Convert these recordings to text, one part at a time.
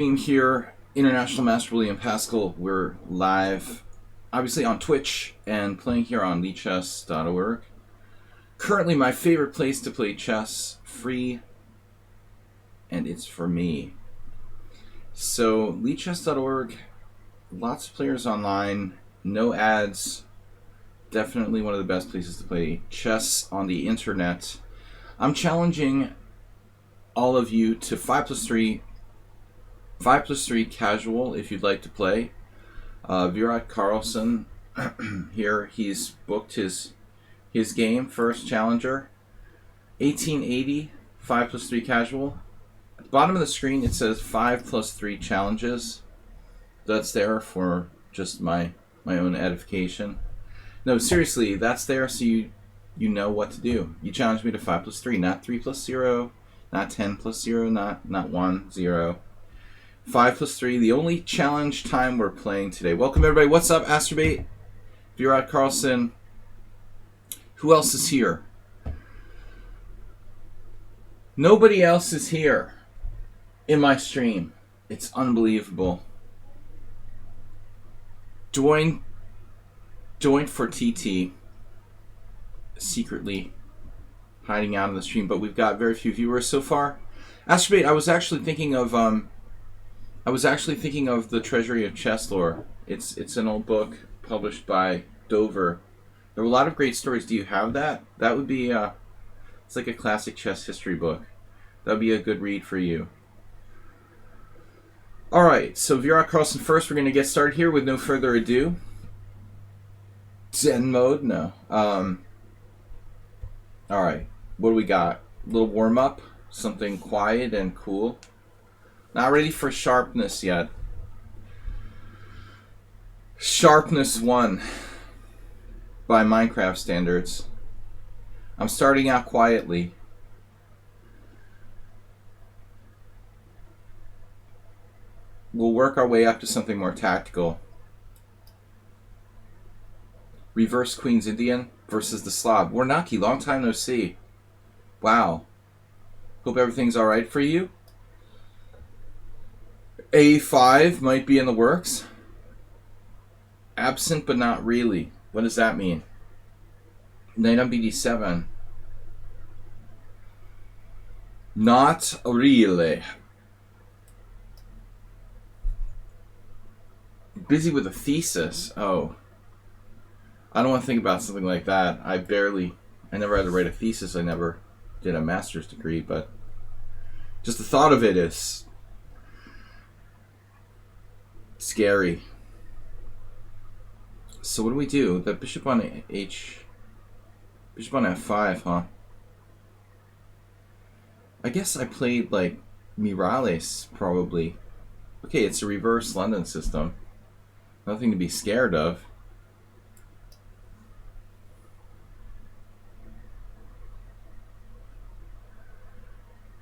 Being here, International Master William Pascal. We're live, obviously on Twitch and playing here on lichess.org. Currently, my favorite place to play chess, free, and it's for me. So, lichess.org, lots of players online, no ads. Definitely one of the best places to play chess on the internet. I'm challenging all of you to 5+3 casual if you'd like to play. Virat Carlson here, he's booked his game, first challenger, 1880, 5+3 casual. At the bottom of the screen it says 5+3 challenges. That's there for just my own edification. No, seriously, that's there so you know what to do. You challenge me to 5+3, not 3+0, not 10+0, not 1, 0. 5+3, the only challenge time we're playing today. Welcome everybody. What's up, Astrobate? Virat Carlson. Who else is here? Nobody else is here in my stream. It's unbelievable. Join for TT. Secretly hiding out in the stream, but we've got very few viewers so far. Astrobate, I was actually thinking of the Treasury of Chess Lore. It's an old book published by Dover. There were a lot of great stories. Do you have that? That would be it's like a classic chess history book. That would be a good read for you. All right, so Virat Carlson first. We're going to get started here with no further ado. Zen mode? No. All right, what do we got? A little warm up, something quiet and cool. Not ready for sharpness yet. Sharpness 1 by Minecraft standards. I'm starting out quietly. We'll work our way up to something more tactical. Reverse Queen's Indian versus the Slav. Warnaki, long time no see. Wow. Hope everything's alright for you. A5 might be in the works. Absent but not really. What does that mean? Knight on BD7. Not really. Busy with a thesis. Oh. I don't want to think about something like that. I never had to write a thesis. I never did a master's degree, but just the thought of it is scary. So what do we do? The bishop on bishop on f5, huh? I guess I played like Miralles, probably. Okay, it's a reverse London system. Nothing to be scared of.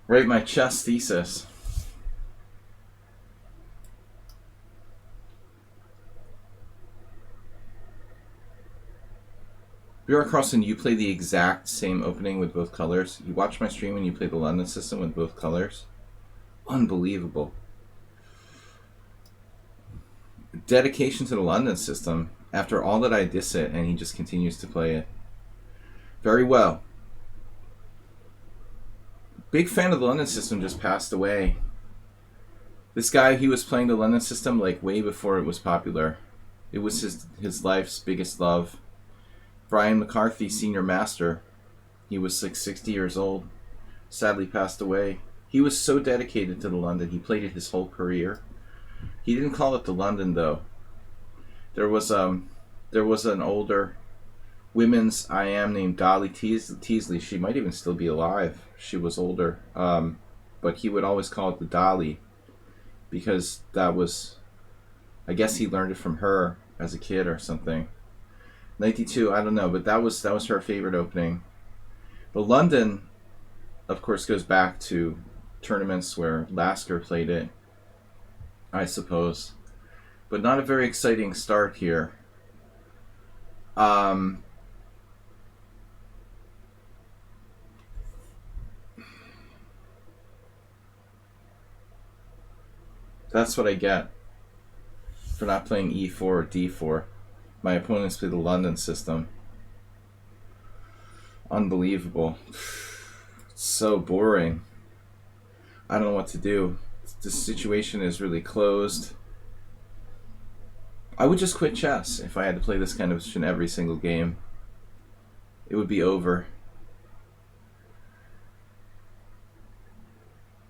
Write my chess thesis. Virat Carlson, you play the exact same opening with both colors. You watch my stream and you play the London system with both colors. Unbelievable. Dedication to the London system after all that I diss it, and he just continues to play it. Very well. Big fan of the London system just passed away. This guy, he was playing the London system like way before it was popular. It was his life's biggest love. Brian McCarthy, senior master. He was like 60 years old. Sadly passed away. He was so dedicated to the London. He played it his whole career. He didn't call it the London though. There was an older women's IM named Dolly Teasley. She might even still be alive. She was older. But he would always call it the Dolly because that was, I guess he learned it from her as a kid or something. 92, I don't know, but that was her favorite opening. The London, of course, goes back to tournaments where Lasker played it, I suppose. But not a very exciting start here. That's what I get for not playing e4 or d4. My opponents play the London system. Unbelievable. It's so boring. I don't know what to do. The situation is really closed. I would just quit chess if I had to play this kind of shit every single game. It would be over.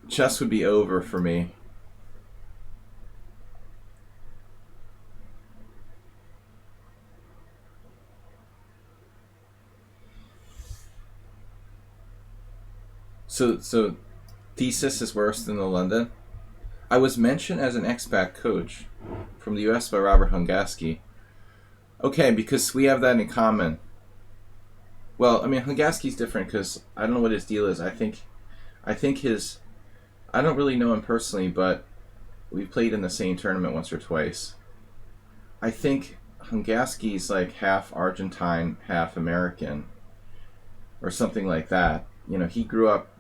Chess would be over for me. So thesis is worse than the London. I was mentioned as an expat coach from the U.S. by Robert Hungaski. Okay, because we have that in common. Well, I mean, Hungaski's different because I don't know what his deal is. I think his... I don't really know him personally, but we've played in the same tournament once or twice. I think Hungaski's like half Argentine, half American, or something like that. You know, he grew up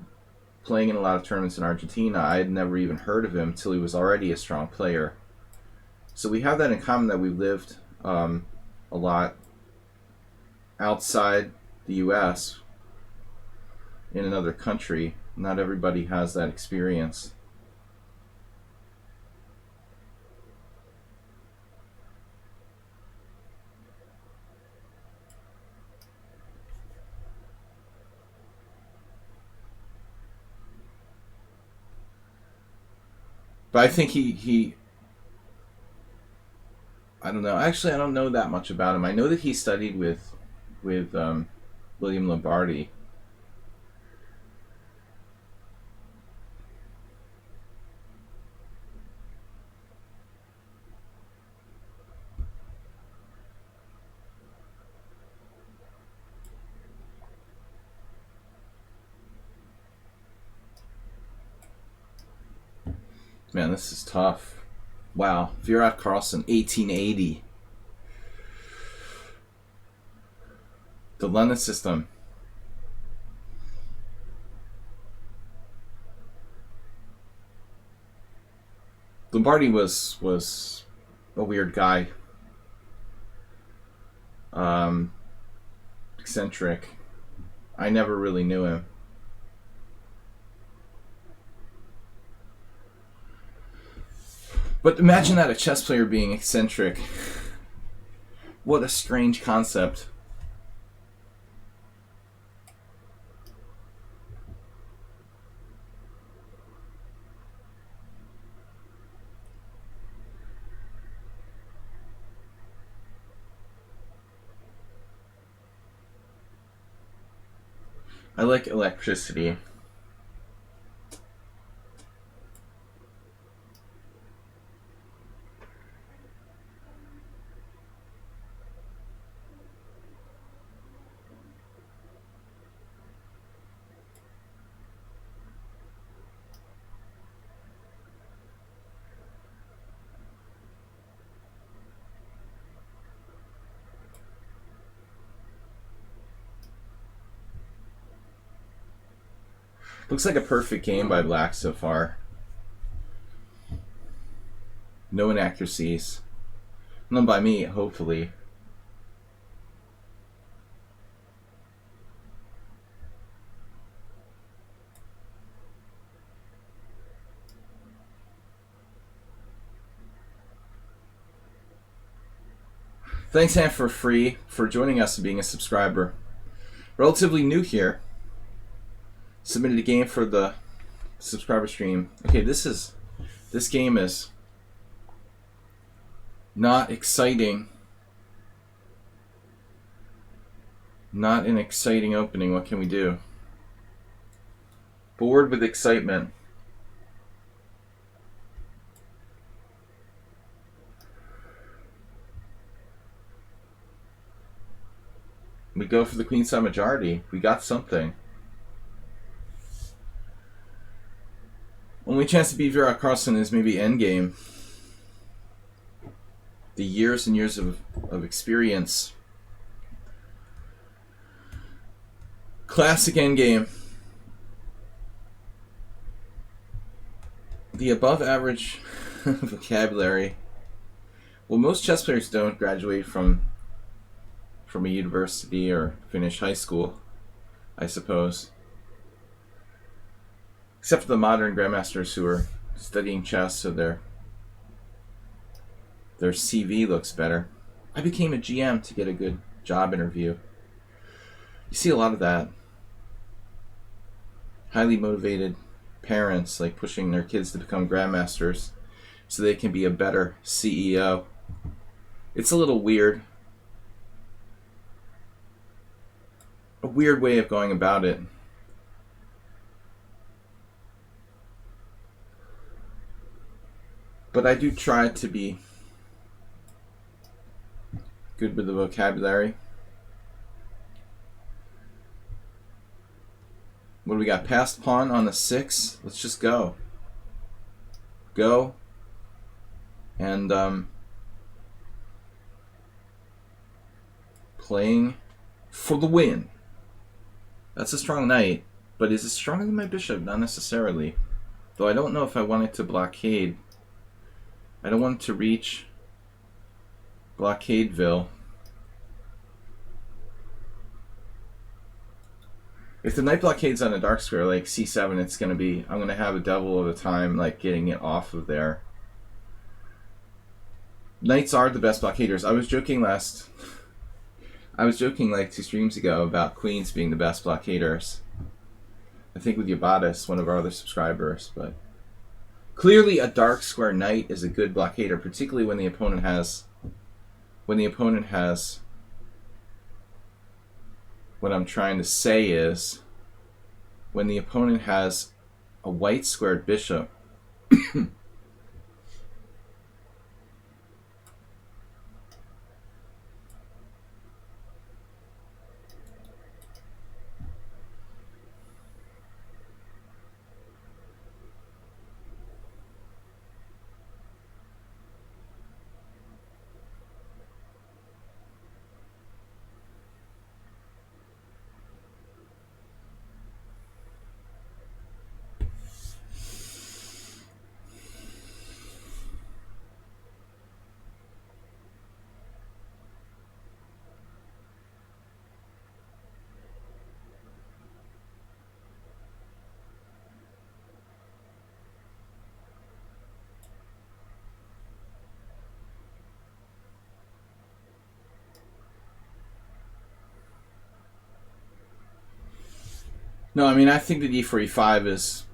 playing in a lot of tournaments in Argentina. I had never even heard of him till he was already a strong player. So we have that in common, that we lived a lot outside the U.S. in another country. Not everybody has that experience. But I think he I don't know. Actually, I don't know that much about him. I know that he studied with William Lombardi. Man, this is tough. Wow. Virat Carlson, 1880. The London system. Lombardi was a weird guy. Eccentric. I never really knew him. But imagine that, a chess player being eccentric. What a strange concept. I like electricity. Looks like a perfect game by Black so far. No inaccuracies. None by me, hopefully. Thanks, Ham, for free, for joining us and being a subscriber. Relatively new here. Submitted a game for the subscriber stream. Okay, this game is not exciting. Not an exciting opening. What can we do? Bored with excitement. We go for the queenside majority. We got something. Only chance to beat Virat Carlson is maybe endgame. The years and years of experience. Classic endgame. The above average Vocabulary. Well, most chess players don't graduate from a university or finish high school, I suppose. Except for the modern grandmasters who are studying chess, so their CV looks better. I became a GM to get a good job interview. You see a lot of that. Highly motivated parents like pushing their kids to become grandmasters so they can be a better CEO. It's a little weird. A weird way of going about it. But I do try to be good with the vocabulary. What do we got? Passed pawn on the 6. Let's just go. Go. And playing for the win. That's a strong knight, but is it stronger than my bishop? Not necessarily. Though I don't know if I want it to blockade. I don't want it to reach Blockadeville. If the knight blockades on a dark square like c7, it's going to be, I'm going to have a devil of a time like getting it off of there. Knights are the best blockaders. I was joking like 2 streams ago about queens being the best blockaders. I think with Yabatis, one of our other subscribers, but clearly a dark square knight is a good blockader, particularly when the opponent has what I'm trying to say is when the opponent has a white squared bishop No, I mean, I think that e4, e5 is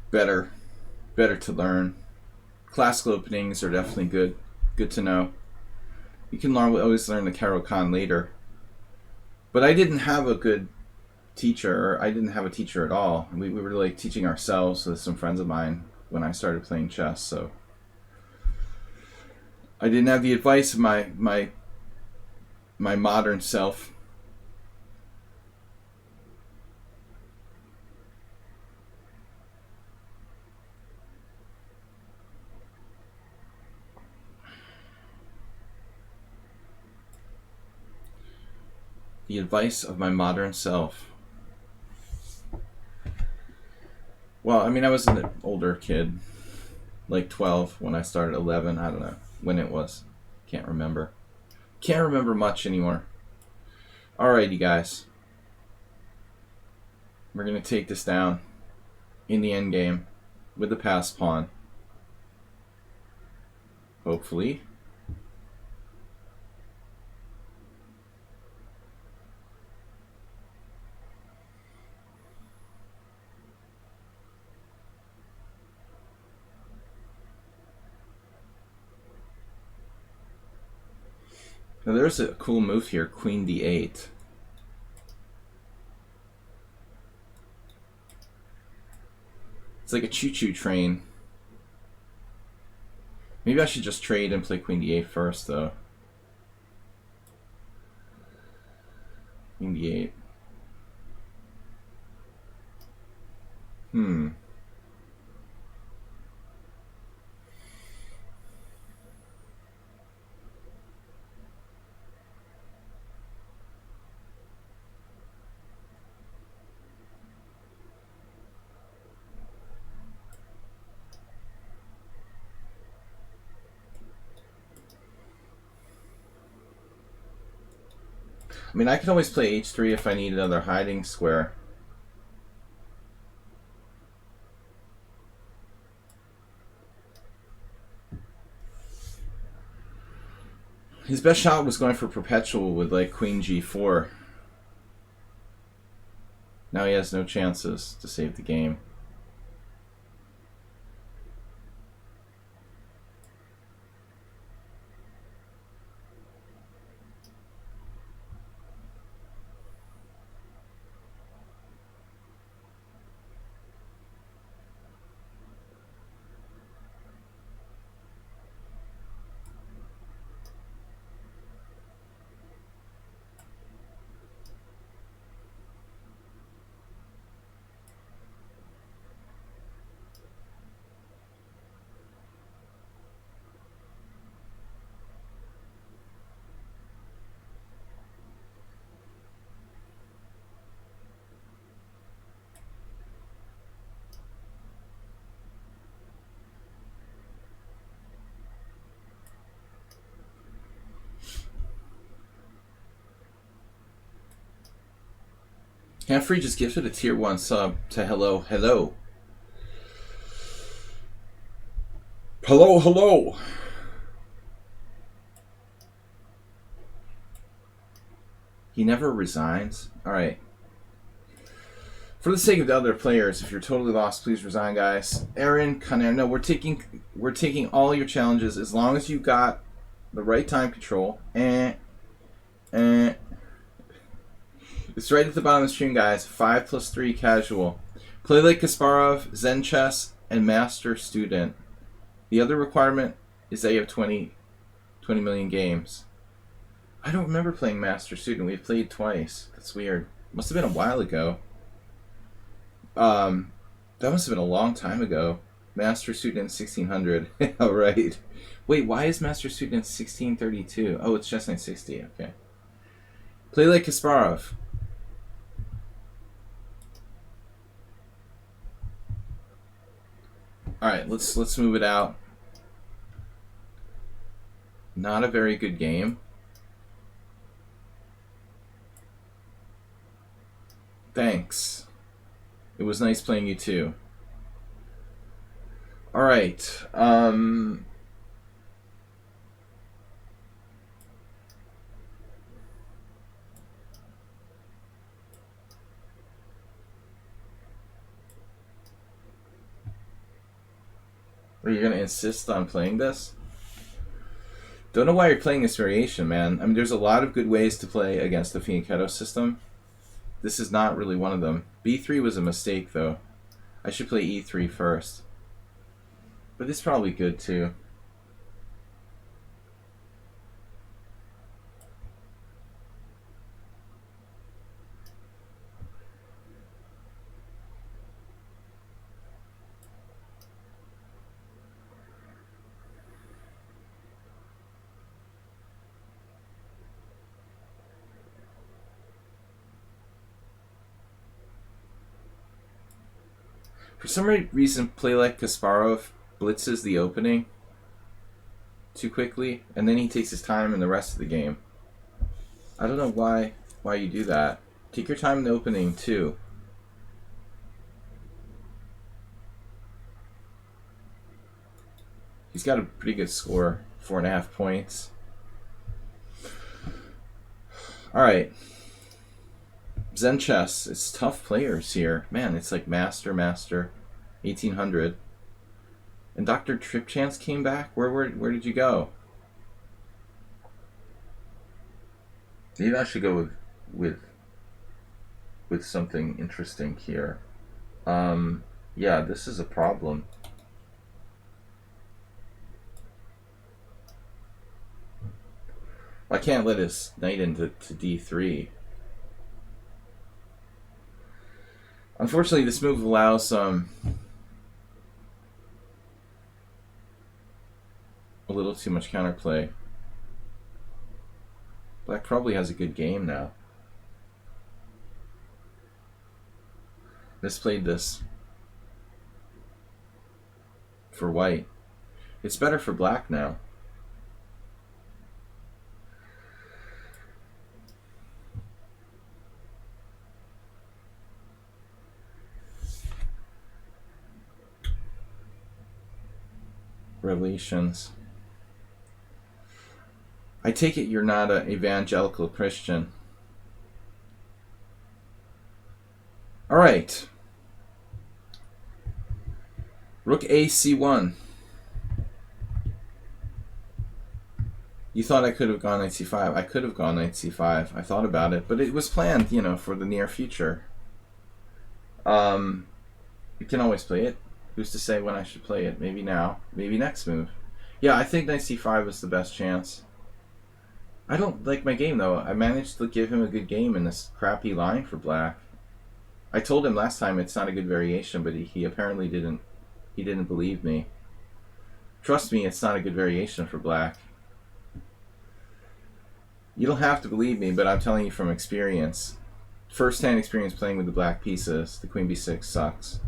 better to learn. Classical openings are definitely good to know. You can always learn the Caro-Kann later. But I didn't have a good teacher. I didn't have a teacher at all. We were like teaching ourselves with some friends of mine when I started playing chess, so I didn't have the advice of my modern self. The advice of my modern self. Well, I mean, I was an older kid, like 12 when I started, 11, I don't know when it was. Can't remember. Can't remember much anymore. Alright, you guys. We're going to take this down in the endgame with the passed pawn. Hopefully. Now there's a cool move here, queen d8. It's like a choo-choo train. Maybe I should just trade and play queen d8 first, though. Queen d8. I mean, I can always play h3 if I need another hiding square. His best shot was going for perpetual with like queen g4. Now he has no chances to save the game. Hanfrey just gifted a tier 1 sub to hello. Hello, hello. He never resigns. Alright. For the sake of the other players, if you're totally lost, please resign, guys. Aaron, Conner, no, we're taking all your challenges as long as you got the right time control. It's right at the bottom of the stream, guys. 5+3 casual. Play like Kasparov, Zen Chess, and Master Student. The other requirement is that you have 20 million games. I don't remember playing Master Student. We've played twice. That's weird. Must have been a while ago. That must have been a long time ago. Master Student 1600. All right. Wait, why is Master Student 1632? Oh, it's just 960. Okay. Play like Kasparov. All right, let's move it out. Not a very good game. Thanks. It was nice playing you too. All right. Are you gonna insist on playing this? Don't know why you're playing this variation, man. I mean, there's a lot of good ways to play against the Fianchetto system. This is not really one of them. B3 was a mistake, though. I should play E3 first. But it's probably good, too. For some reason, play like Kasparov blitzes the opening too quickly, and then he takes his time in the rest of the game. I don't know why you do that. Take your time in the opening, too. He's got a pretty good score, 4.5 points. Alright. Zen Chess, it's tough players here. Man, it's like Master, 1800. And Dr. Tripchance came back? Where did you go? Maybe I should go with something interesting here. Yeah, this is a problem. I can't let his knight into d3. Unfortunately, this move allows a little too much counterplay. Black probably has a good game now. Misplayed this for white. It's better for black now. Congratulations. I take it you're not an evangelical Christian. All right. Rook A C1. You thought I could have gone knight c5. I could have gone knight c5. I thought about it, but it was planned, you know, for the near future. You can always play it. Who's to say when I should play it? Maybe now. Maybe next move. Yeah, I think knight c5 was the best chance. I don't like my game, though. I managed to give him a good game in this crappy line for black. I told him last time it's not a good variation, but he apparently didn't. He didn't believe me. Trust me, it's not a good variation for black. You don't have to believe me, but I'm telling you from experience. First-hand experience playing with the black pieces. The queen b6 sucks.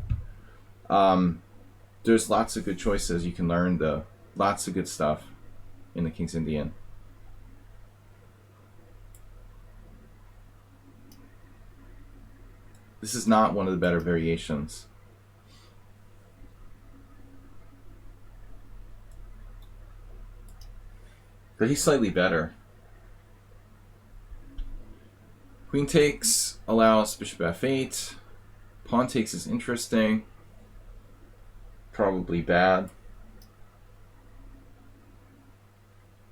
There's lots of good choices you can learn, though. Lots of good stuff in the King's Indian. This is not one of the better variations. But he's slightly better. Queen takes allows bishop f8. Pawn takes is interesting. Probably bad.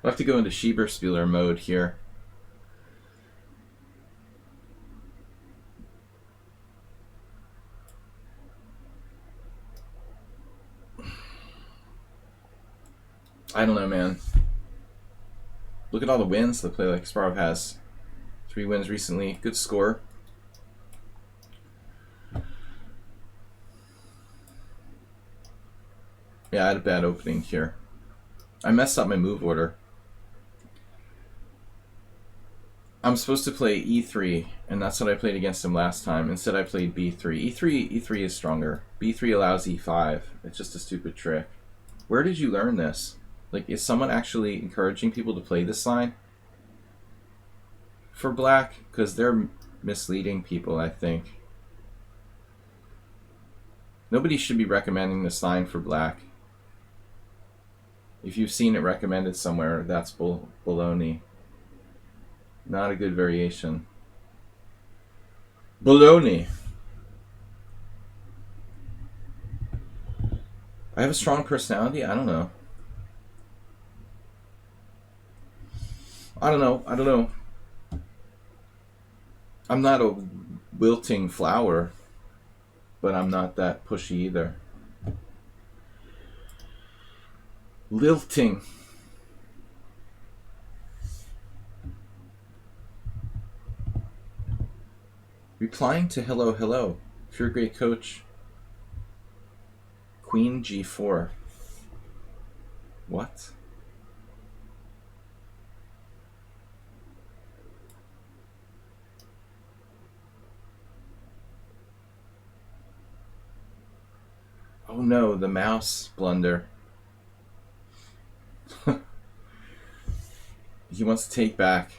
I'll have to go into Schieberspieler mode here. I don't know, man. Look at all the wins the player like Kasparov has. 3 wins recently. Good score. Yeah, I had a bad opening here. I messed up my move order. I'm supposed to play e3, and that's what I played against him last time. Instead, I played b3. E3 is stronger. b3 allows e5. It's just a stupid trick. Where did you learn this? Like, is someone actually encouraging people to play this line for black? Because they're misleading people, I think. Nobody should be recommending this line for black. If you've seen it recommended somewhere, that's baloney. Not a good variation. Baloney. I have a strong personality? I don't know. I don't know. I'm not a wilting flower, but I'm not that pushy either. Lilting. Replying to hello, hello. If you're a great coach. Queen g4. What? Oh no, the mouse blunder. He wants to take back.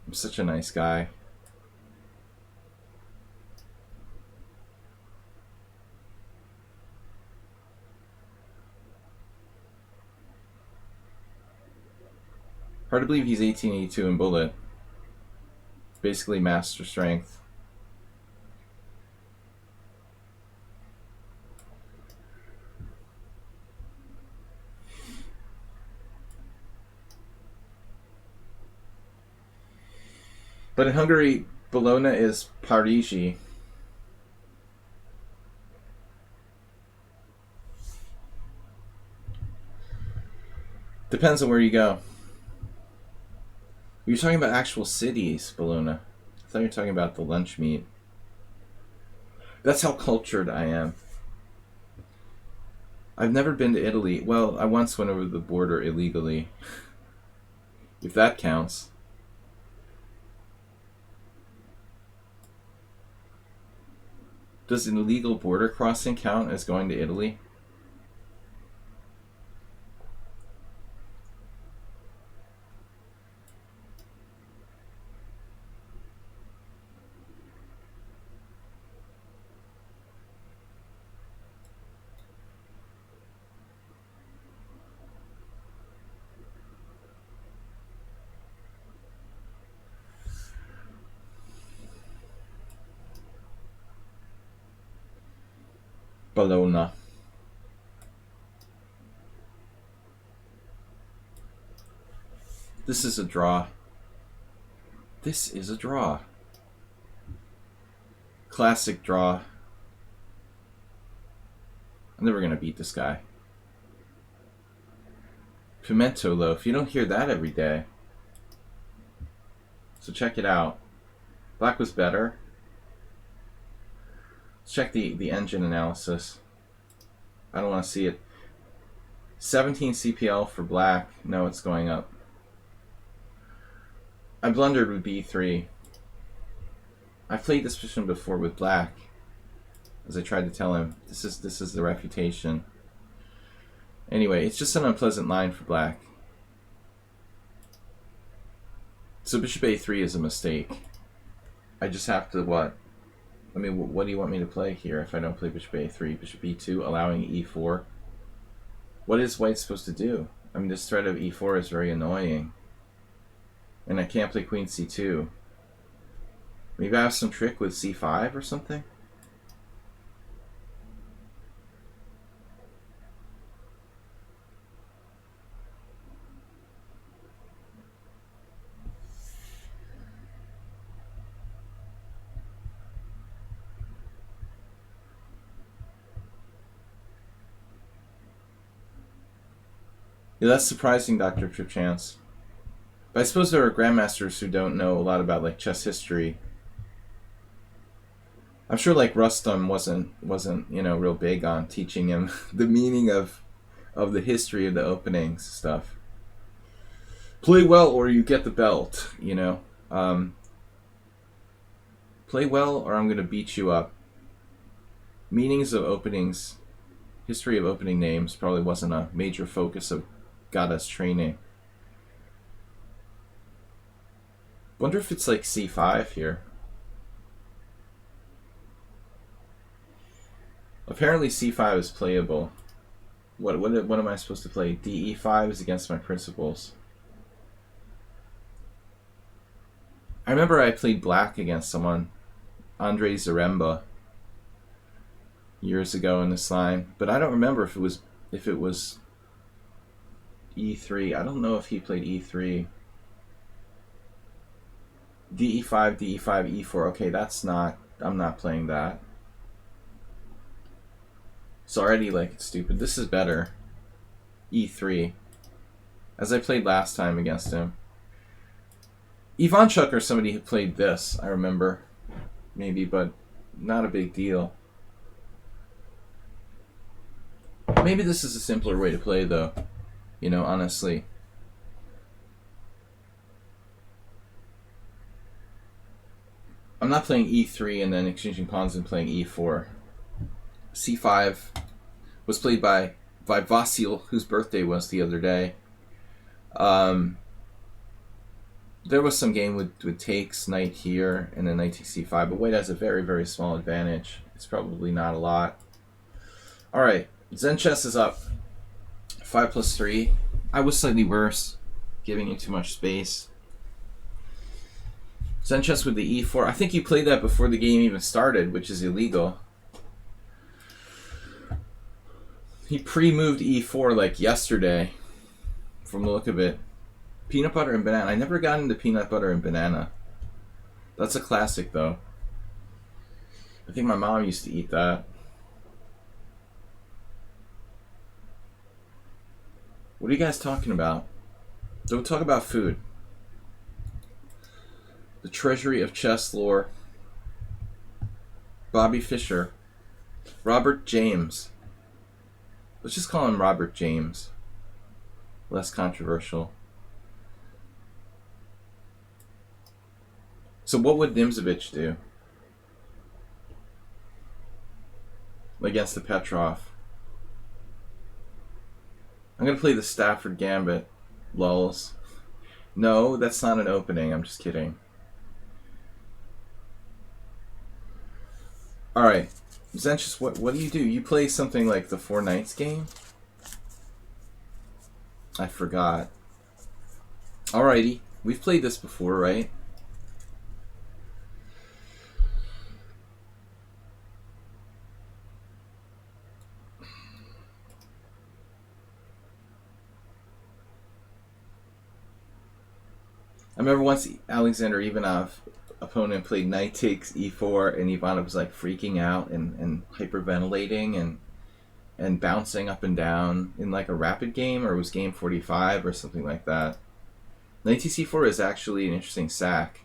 I'm such a nice guy. Hard to believe he's 1882 in bullet. Basically master strength. But in Hungary, Bologna is Parigi. Depends on where you go. You're talking about actual cities, Bologna. I thought you were talking about the lunch meat. That's how cultured I am. I've never been to Italy. Well, I once went over the border illegally. If that counts. Does an illegal border crossing count as going to Italy? Bologna. This is a draw. This is a draw. Classic draw. I'm never going to beat this guy. Pimento loaf. You don't hear that every day. So check it out. Black was better. Let's check the engine analysis. I don't want to see it. 17 CPL for black. No, it's going up. I blundered with B3. I played this position before with black. As I tried to tell him, this is the refutation. Anyway, it's just an unpleasant line for black. So bishop A3 is a mistake. I just have to what? I mean, what do you want me to play here if I don't play bishop A3? Bishop E2, allowing E4. What is white supposed to do? I mean, this threat of E4 is very annoying. And I can't play queen C2. Maybe I have some trick with C5 or something? Yeah, that's surprising, Dr. Tripchance. But I suppose there are grandmasters who don't know a lot about like chess history. I'm sure like Rustam wasn't real big on teaching him the meaning of the history of the openings stuff. Play well or you get the belt, play well or I'm gonna beat you up. Meanings of openings, history of opening names probably wasn't a major focus of Gada's training. Wonder if it's like C5 here. Apparently C5 is playable. What am I supposed to play? DE5 is against my principles. I remember I played black against someone, Andre Zaremba, years ago in this line, but I don't remember if it was E3. I don't know if he played E3. DE5, DE5, E4. Okay, I'm not playing that. It's already like it's stupid. This is better. E3. As I played last time against him. Ivanchuk or somebody who played this, I remember. Maybe, but not a big deal. Maybe this is a simpler way to play though. Honestly. I'm not playing E3 and then exchanging pawns and playing E4. C5 was played by Vasil, whose birthday was the other day. There was some game with takes, knight here, and then knight takes C5, but white has a very, very small advantage. It's probably not a lot. Alright, Zen Chess is up. 5+3. I was slightly worse, giving you too much space. Zen Chess with the E4. I think you played that before the game even started, which is illegal. He pre-moved E4 like yesterday, from the look of it. Peanut butter and banana. I never got into peanut butter and banana. That's a classic, though. I think my mom used to eat that. What are you guys talking about? Don't talk about food. The Treasury of Chess Lore. Bobby Fischer. Robert James. Let's just call him Robert James. Less controversial. So what would Nimzovich do against the Petrov? I'm going to play the Stafford Gambit. Lulz. No, that's not an opening. I'm just kidding. Alright. Zenchus, what do? You play something like the Four Knights game? I forgot. Alrighty. We've played this before, right? I remember once Alexander Ivanov opponent played knight takes e4, and Ivanov was like freaking out and hyperventilating and bouncing up and down in like a rapid game, or it was game 45 or something like that. Knight to c4 is actually an interesting sack.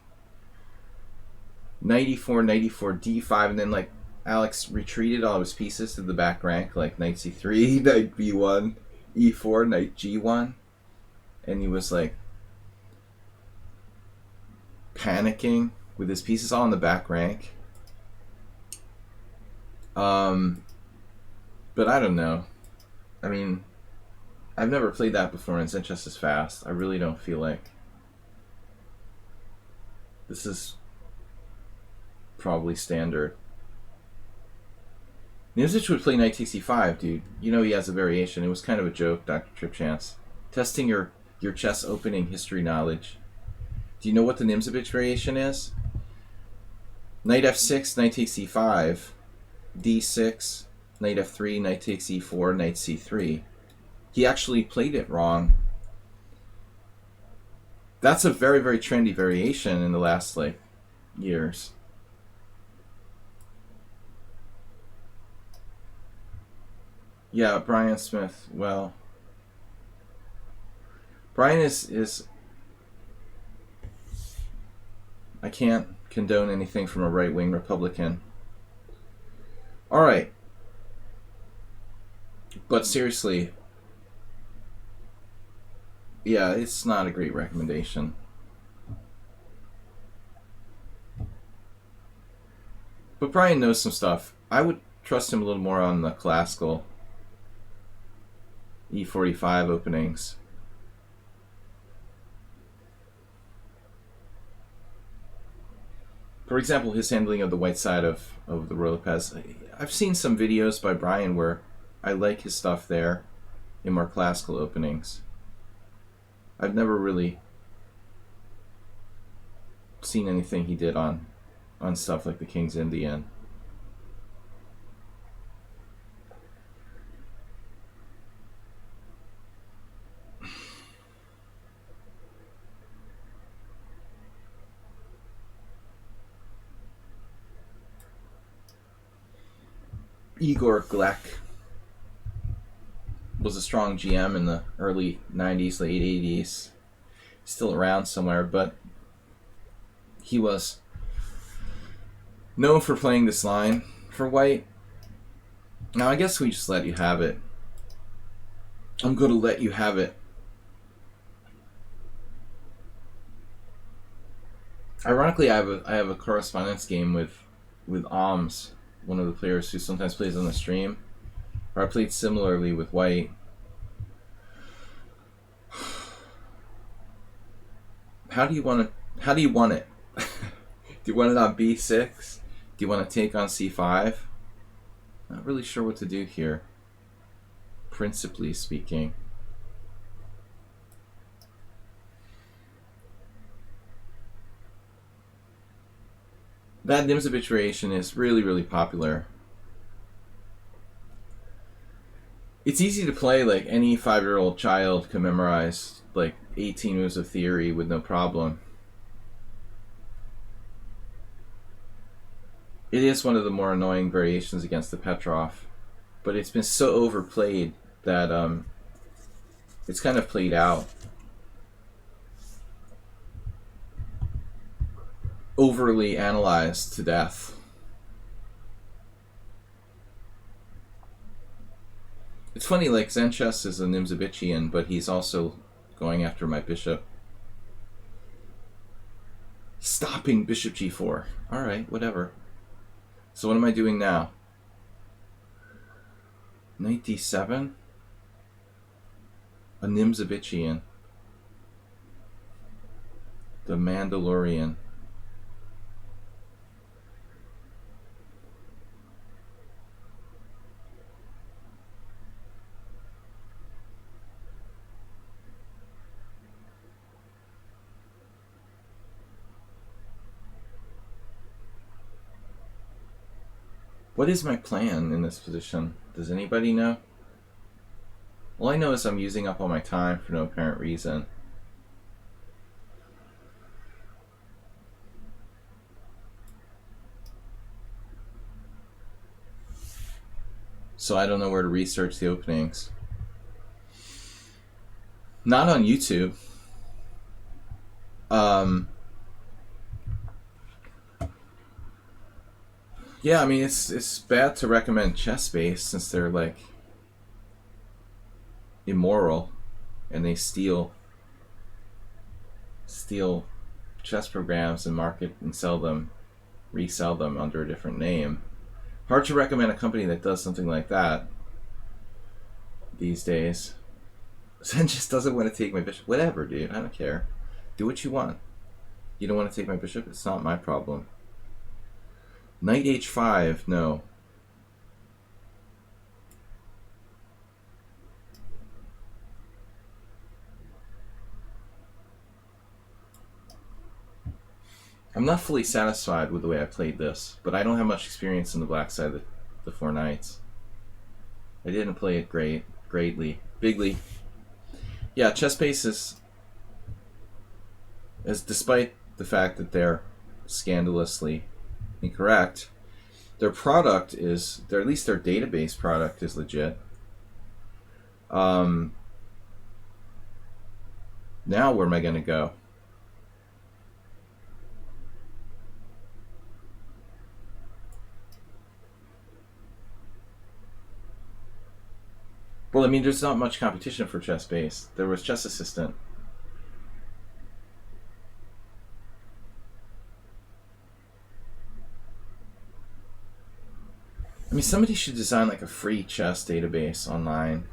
Knight e4, knight e4, d5, and then like Alex retreated all of his pieces to the back rank, like knight c3, knight b1, e4, knight g1, and he was like panicking with his pieces all in the back rank. But I don't know. I mean, I've never played that before, and Zen chess is fast. I really don't feel like this is probably standard. Nimzich would play knight takes e5, dude. You know he has a variation. It was kind of a joke, Dr. Tripchance. Testing your chess opening history knowledge. Do you know what the Nimzovich variation is? Knight f6, knight takes e5, d6, knight f3, knight takes e4, knight c3. He actually played it wrong. That's a very, very trendy variation in the last, like, years. Yeah, Brian Smith, well... Brian is... I can't condone anything from a right-wing Republican. Alright. But seriously... Yeah, it's not a great recommendation. But Brian knows some stuff. I would trust him a little more on the classical E45 openings. For example, his handling of the white side of the Royal Pez. I've seen some videos by Brian where I like his stuff there in more classical openings. I've never really seen anything he did on stuff like the King's Indian. Igor Glek was a strong GM in the early 90s, late 80s. Still around somewhere, but he was known for playing this line for white. Now, I guess we just let you have it. I'm going to let you have it. Ironically, I have a correspondence game with Alms, one of the players who sometimes plays on the stream, where I played similarly with white. How do you want it? Do you want it on b6? Do you want to take on c5? Not really sure what to do here, principally speaking. That Nimzovich variation is really, really popular. It's easy to play. Like, any 5-year-old child can memorize like 18 moves of theory with no problem. It is one of the more annoying variations against the Petrov, but it's been so overplayed that it's kind of played out. Overly analyzed to death. It's funny, like, Zen chess is a Nimzovichian, but he's also going after my bishop. Stopping bishop g4. Alright, whatever. So what am I doing now? Knight d7? A Nimzovichian. The Mandalorian. What is my plan in this position? Does anybody know? All I know is I'm using up all my time for no apparent reason. so I don't know where to research the openings. Not on YouTube. Yeah, I mean it's bad to recommend chess base since they're like immoral and they steal chess programs and market and sell them, resell them under a different name. Hard to recommend a company that does something like that these days. Zen just doesn't want to take my bishop. Whatever, dude. I don't care. Do what you want. You don't want to take my bishop? It's not my problem. Knight h5, no. I'm not fully satisfied with the way I played this, but I don't have much experience on the black side of the four knights. I didn't play it greatly. Bigly. Yeah, chess base is despite the fact that they're scandalously incorrect, their product is, at least their database product is legit. Now where am I going to go? Well, I mean, there's not much competition for chess base. There was Chess Assistant. I mean, somebody should design like a free chess database online.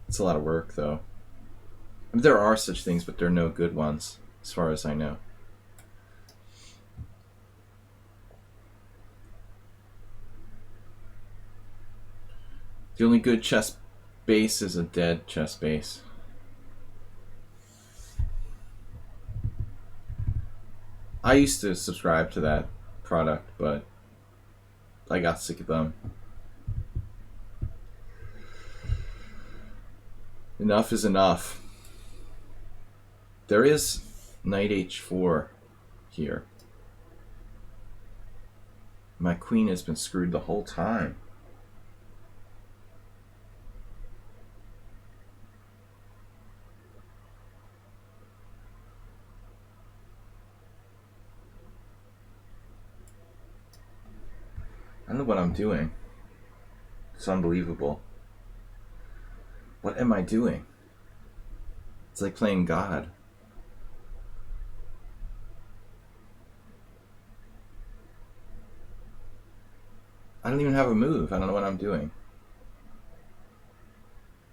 It's a lot of work, though. I mean, there are such things, but there are no good ones, as far as I know. The only good chess base is a dead chess base. I used to subscribe to that product, but I got sick of them. Enough is enough. There is knight h4 here. My queen has been screwed the whole time. I don't know what I'm doing. It's unbelievable. What am I doing? It's like playing God. I don't even have a move. I don't know what I'm doing.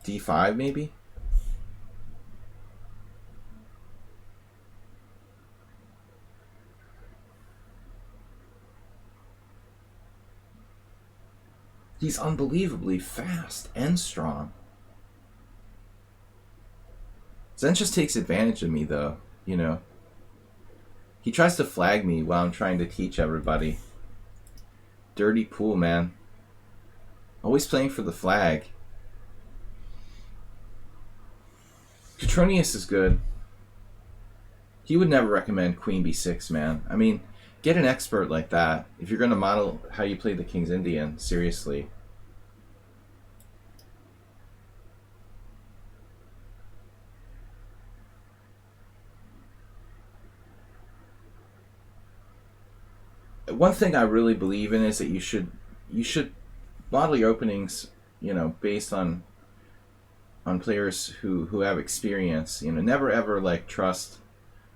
D5 maybe? He's unbelievably fast and strong. Zen just takes advantage of me, though, you know. He tries to flag me while I'm trying to teach everybody. Dirty pool, man. Always playing for the flag. Petronius is good. He would never recommend queen b6, man. I mean, get an expert like that if you're going to model how you play the King's Indian, seriously. One thing I really believe in is that you should model your openings, you know, based on players who have experience. You know, never ever like trust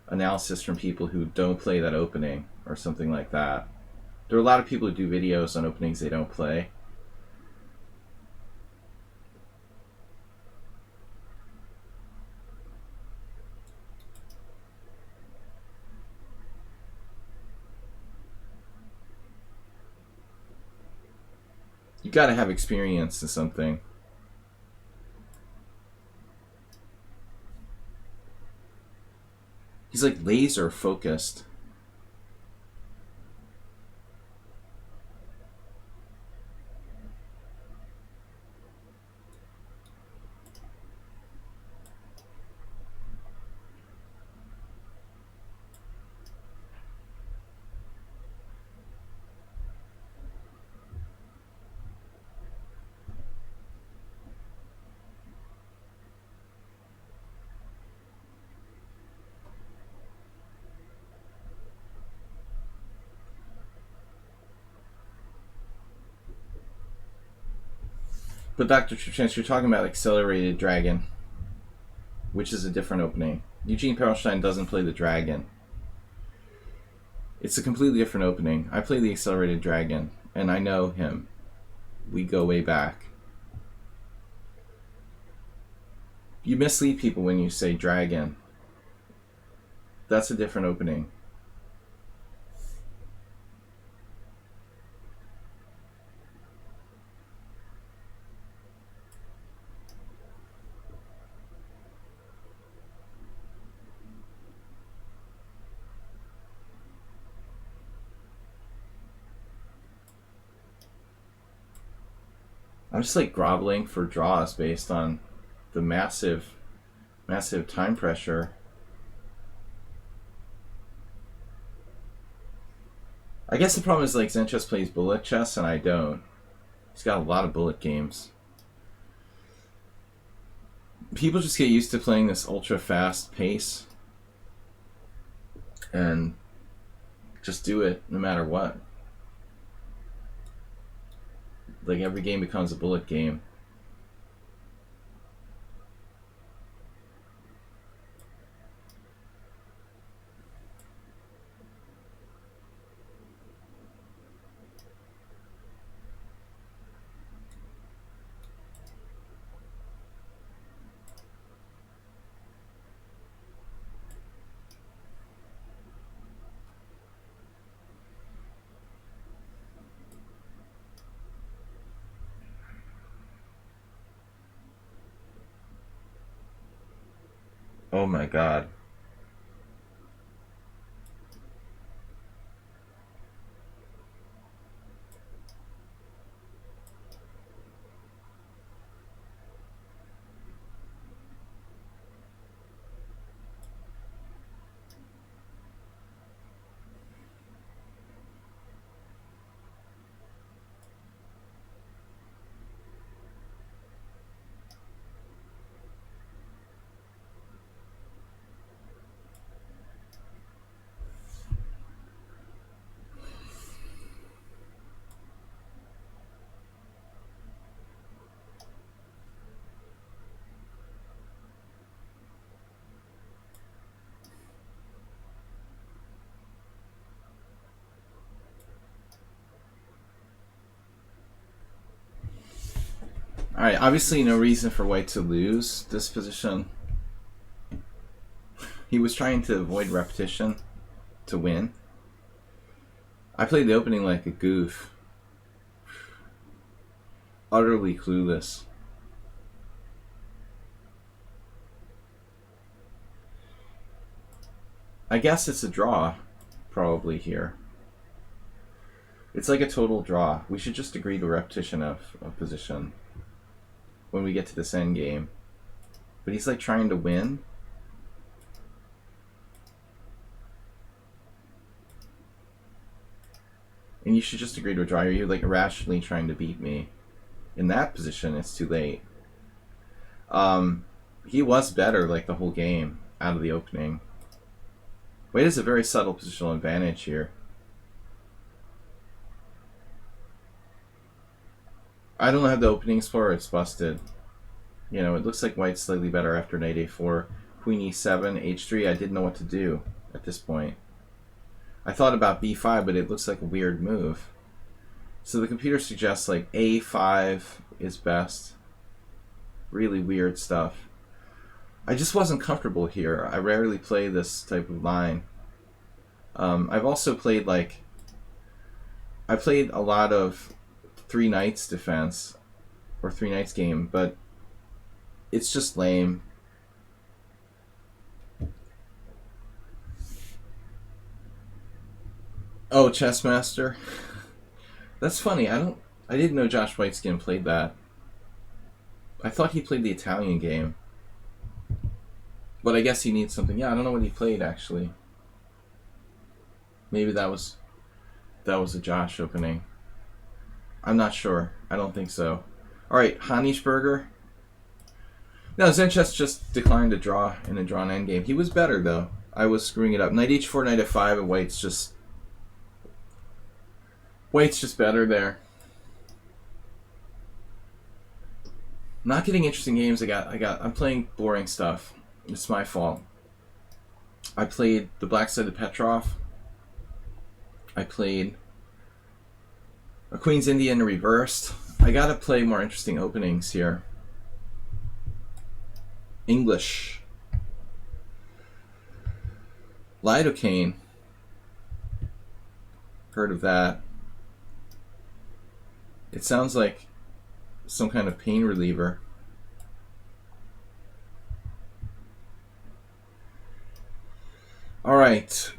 analysis from people who don't play that opening or something like that. There are a lot of people who do videos on openings they don't play. You got to have experience in something. He's like laser focused. But Dr. Chance, you're talking about Accelerated Dragon, which is a different opening. Eugene Perlstein doesn't play the Dragon. It's a completely different opening. I play the Accelerated Dragon, and I know him. We go way back. You mislead people when you say Dragon. That's a different opening. I'm just like groveling for draws based on the massive time pressure. I guess the problem is like Zenchess plays bullet chess and I don't. He's got a lot of bullet games. People just get used to playing this ultra fast pace and just do it no matter what. Like every game becomes a bullet game. Oh my god. Alright, obviously no reason for White to lose this position. He was trying to avoid repetition to win. I played the opening like a goof. Utterly clueless. I guess it's a draw, probably here. It's like a total draw. We should just agree to repetition of position when we get to this end game. But he's like trying to win. And you should just agree to a draw. You're like irrationally trying to beat me. In that position, it's too late. He was better like the whole game out of the opening. White has a very subtle positional advantage here. I don't have the opening explorer, it's busted. You know, it looks like White's slightly better after knight a4, queen e7, h3. I didn't know what to do at this point. I thought about b5, but it looks like a weird move. So the computer suggests like a5 is best. Really weird stuff. I just wasn't comfortable here. I rarely play this type of line. I've also played like... I played a lot of 3 knights defense, or 3 knights game, but it's just lame. Oh, Chessmaster. That's funny. I didn't know Josh Whiteskin played that. I thought he played the Italian game. But I guess he needs something. Yeah, I don't know what he played actually. Maybe that was a Josh opening. I'm not sure. I don't think so. Alright, Honigberger. No, Zenchess just declined to draw in a drawn endgame. He was better though. I was screwing it up. Knight h4, knight f5, and White's just better there. Not getting interesting games. I'm playing boring stuff. It's my fault. I played the Black-Sided Petrov. I played a Queen's Indian reversed. I gotta play more interesting openings here. English. Lidocaine. Heard of that. It sounds like some kind of pain reliever. All right.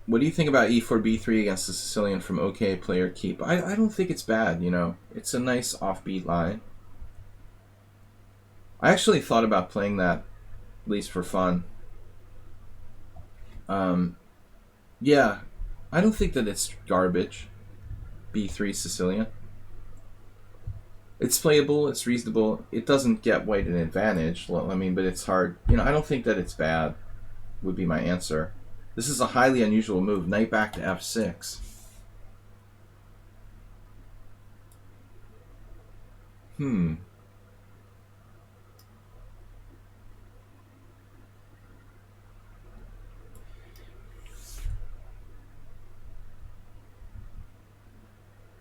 What do you think about e4 b3 against the Sicilian from OK player keep? I don't think it's bad, you know. It's a nice offbeat line. I actually thought about playing that, at least for fun. Yeah, I don't think that it's garbage. b3 Sicilian. It's playable, it's reasonable. It doesn't get white an advantage, I mean, but it's hard. You know, I don't think that it's bad, would be my answer. This is a highly unusual move. Knight back to f6.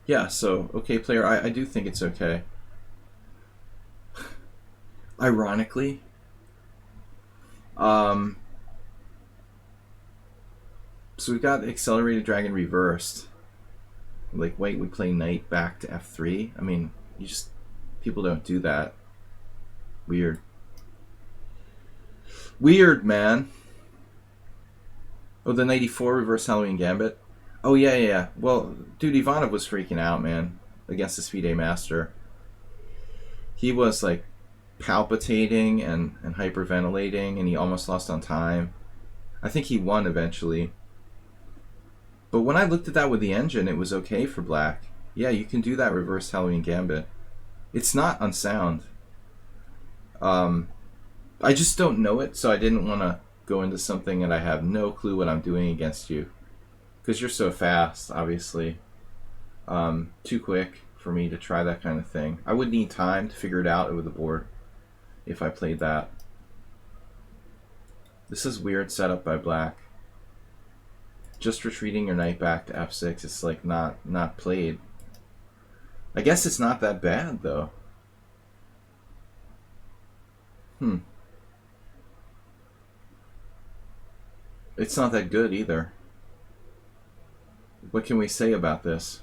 Yeah, so, okay, player, I do think it's okay. Ironically, so we've got Accelerated Dragon reversed. Like, wait, we play knight back to f3? I mean, people don't do that. Weird. Weird, man. Oh, the knight e4 reverse Halloween Gambit? Oh, yeah. Well, dude, Ivanov was freaking out, man, against the FIDE master. He was, like, palpitating and hyperventilating, and he almost lost on time. I think he won eventually. But when I looked at that with the engine, it was okay for black. Yeah, you can do that reverse Halloween Gambit. It's not unsound. I just don't know it, so I didn't want to go into something and I have no clue what I'm doing against you. Because you're so fast, obviously. Too quick for me to try that kind of thing. I would need time to figure it out over the board if I played that. This is weird setup by black. Just retreating your knight back to f6 is like not played. I guess it's not that bad though. It's not that good either. What can we say about this?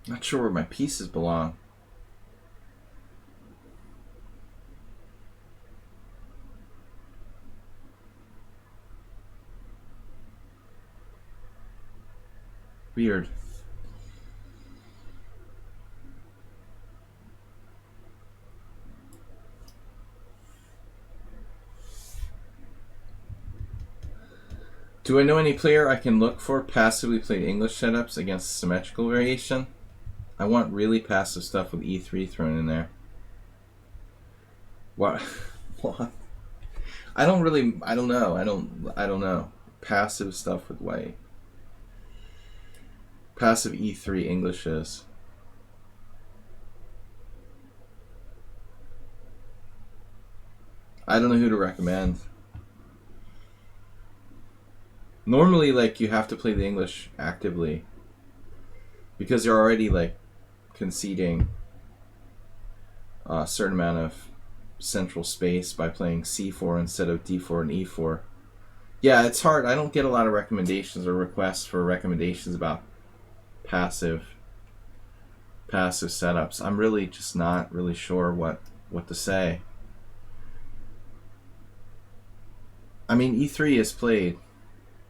Not sure where my pieces belong. Weird. Do I know any player I can look for passively played English setups against symmetrical variation? I want really passive stuff with e3 thrown in there. What? What? I don't know. I don't know. Passive stuff with white. Passive e3 Englishes. I don't know who to recommend. Normally, like, you have to play the English actively because you're already, like, conceding a certain amount of central space by playing c4 instead of d4 and e4. Yeah, it's hard. I don't get a lot of recommendations or requests for recommendations about passive setups. I'm really just not really sure what to say. I mean, e3 is played.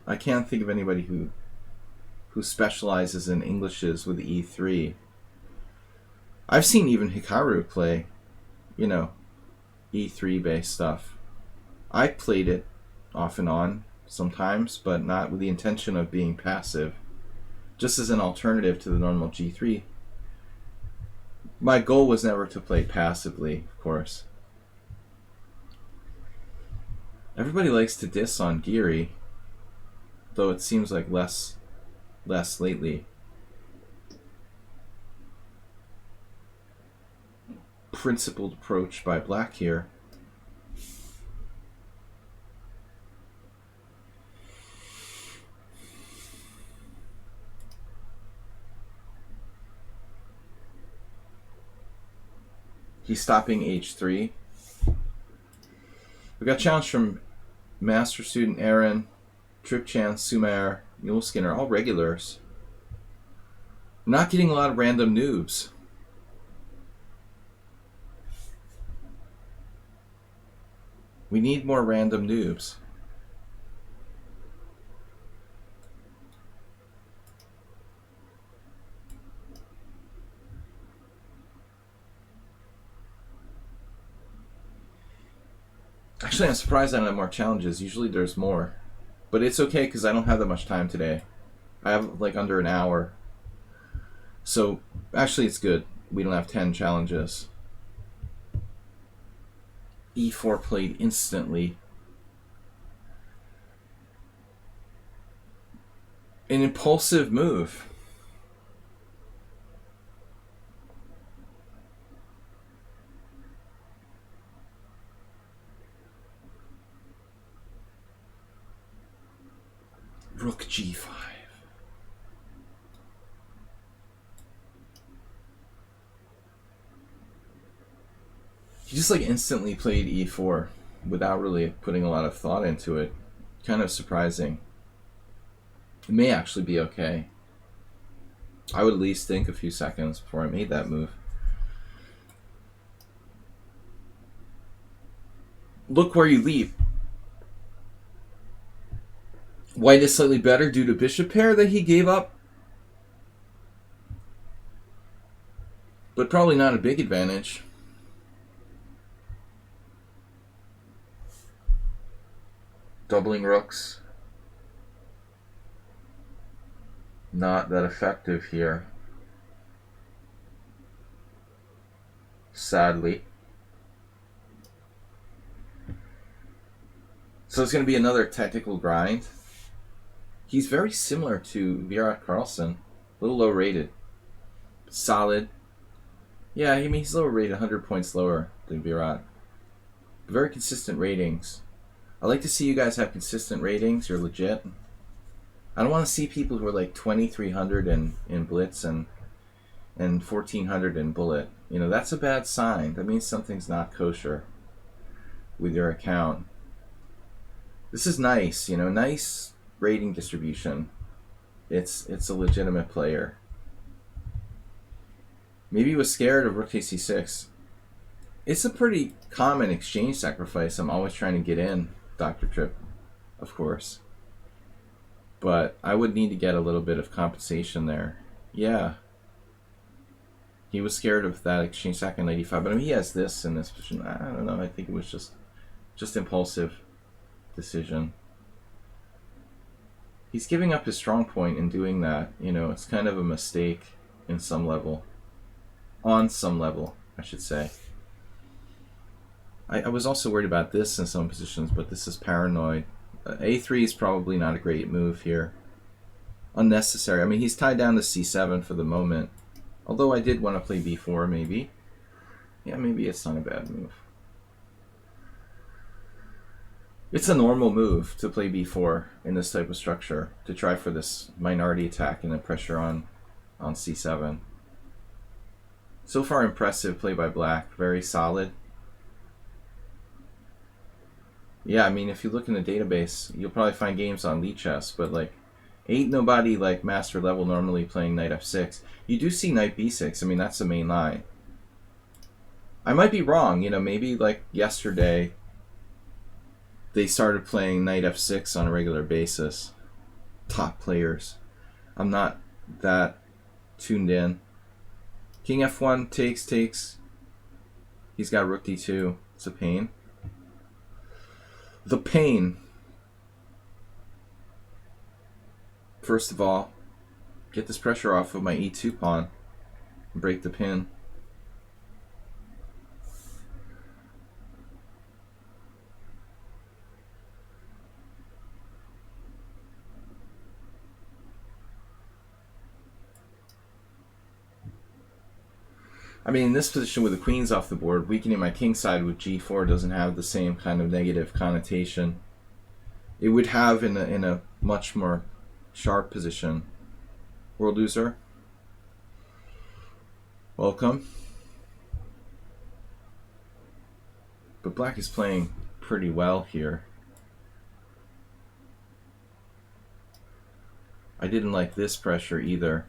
I can't think of anybody who specializes in Englishes with e3. I've seen even Hikaru play, you know, e3 based stuff. I played it off and on sometimes, but not with the intention of being passive. Just as an alternative to the normal g3. My goal was never to play passively, of course. Everybody likes to diss on Geary, though it seems like less less lately. Principled approach by black here. He's stopping h3. We got challenge from master student Aaron, Tripchan, Sumer, Muleskinner, all regulars. Not getting a lot of random noobs. We need more random noobs. Actually, I'm surprised I don't have more challenges. Usually there's more. But it's okay because I don't have that much time today. I have like under an hour. So actually it's good. We don't have 10 challenges. E4 played instantly. An impulsive move. Rook g5. He just like instantly played e4 without really putting a lot of thought into it. Kind of surprising. It may actually be okay. I would at least think a few seconds before I made that move. Look where you leap. White is slightly better due to bishop pair that he gave up. But probably not a big advantage. Doubling rooks. Not that effective here. Sadly. So it's going to be another technical grind. He's very similar to Virat Carlson. A little low rated. Solid. Yeah, I mean, he's lower rated, 100 points lower than Virat. Very consistent ratings. I like to see you guys have consistent ratings. You're legit. I don't want to see people who are like 2,300 in Blitz and 1,400 in Bullet. You know, that's a bad sign. That means something's not kosher with your account. This is nice, you know, nice rating distribution. It's a legitimate player. Maybe he was scared of rook takes c6. It's a pretty common exchange sacrifice. I'm always trying to get in, Dr. Tripp, of course. But I would need to get a little bit of compensation there. Yeah. He was scared of that exchange sack in 95. But I mean, he has this in this position. I don't know. I think it was just impulsive decision. He's giving up his strong point in doing that. You know, it's kind of a mistake in some level. On some level, I should say. I was also worried about this in some positions, but this is paranoid. A3 is probably not a great move here. Unnecessary. I mean, he's tied down to c7 for the moment. Although I did want to play b4, maybe. Yeah, maybe it's not a bad move. It's a normal move to play b4 in this type of structure, to try for this minority attack and the pressure on c7. So far, impressive play by black. Very solid. Yeah, I mean, if you look in the database, you'll probably find games on lichess, but like, ain't nobody like master level normally playing knight f6. You do see knight b6. I mean, that's the main line. I might be wrong, you know, maybe like yesterday they started playing knight f6 on a regular basis. Top players. I'm not that tuned in. King f1 takes. He's got rook d2. It's a pain. The pain. First of all, get this pressure off of my e2 pawn and break the pin. I mean, in this position with the queens off the board, weakening my king side with g4 doesn't have the same kind of negative connotation it would have in a much more sharp position. World user, welcome. But black is playing pretty well here. I didn't like this pressure either.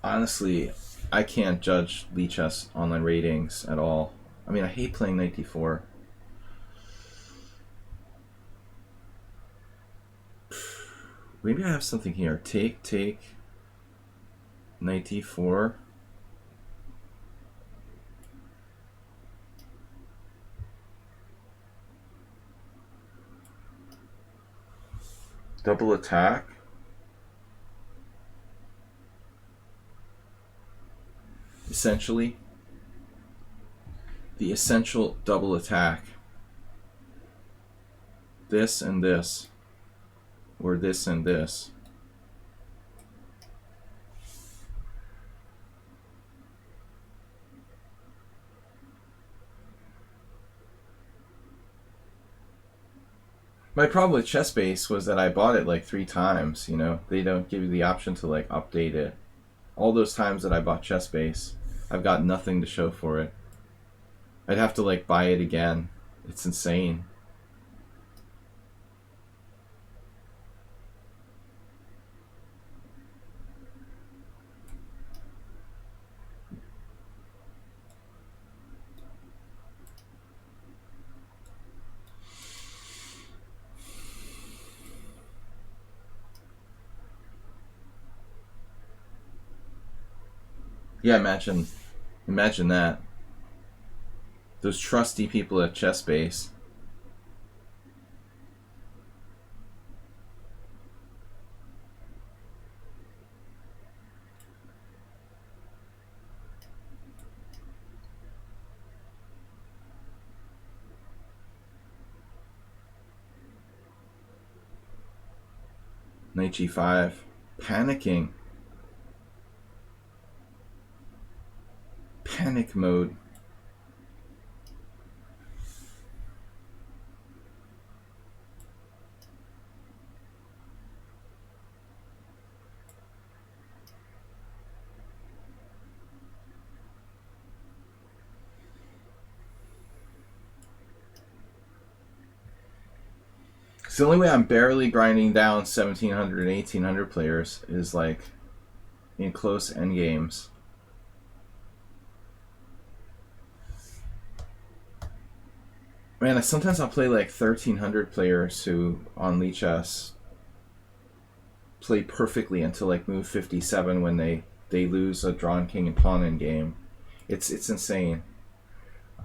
Honestly, I can't judge lichess online ratings at all. I mean, I hate playing knight d4. Maybe I have something here. Take, knight d4. Double attack. Essentially, the essential double attack. This and this, or this and this. My problem with ChessBase was that I bought it like 3 times, you know. They don't give you the option to like update it. All those times that I bought ChessBase, I've got nothing to show for it. I'd have to like buy it again. It's insane. Yeah, imagine that. Those trusty people at ChessBase. Knight g5. Panicking. Panic mode. The only way I'm barely grinding down 1700 and 1800 players is like in close endgames. Man, sometimes I'll play like 1300 players who on lichess play perfectly until like move 57 when they lose a drawn king and pawn in game. It's insane.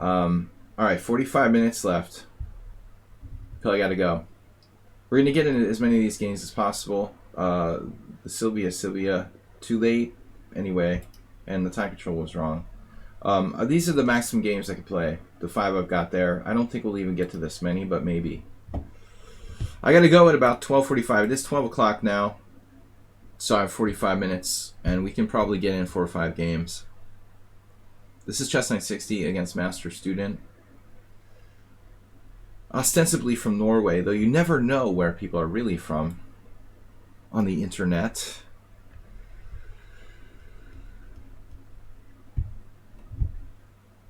All right, 45 minutes left. Till I gotta go. We're going to get into as many of these games as possible. The Sylvia, too late anyway, and the time control was wrong. These are the maximum games I could play. The 5 I've got there. I don't think we'll even get to this many, but maybe. I got to go at about 12:45. It is 12 o'clock now, so I have 45 minutes, and we can probably get in 4 or 5 games. This is Chess 960 against Master Student. Ostensibly from Norway, though you never know where people are really from on the internet.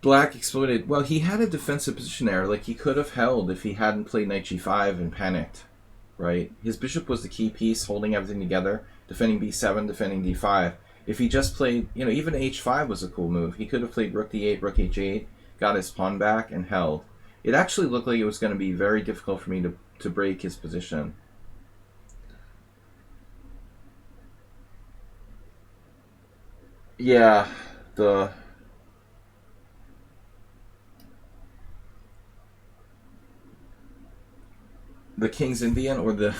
Black exploded. Well, he had a defensive position there. Like, he could have held if he hadn't played knight g5 and panicked, right? His bishop was the key piece, holding everything together, defending b7, defending d5. If he just played, you know, even h5 was a cool move. He could have played rook d8, rook h8, got his pawn back, and held. It actually looked like it was going to be very difficult for me to break his position. Yeah, the King's Indian or the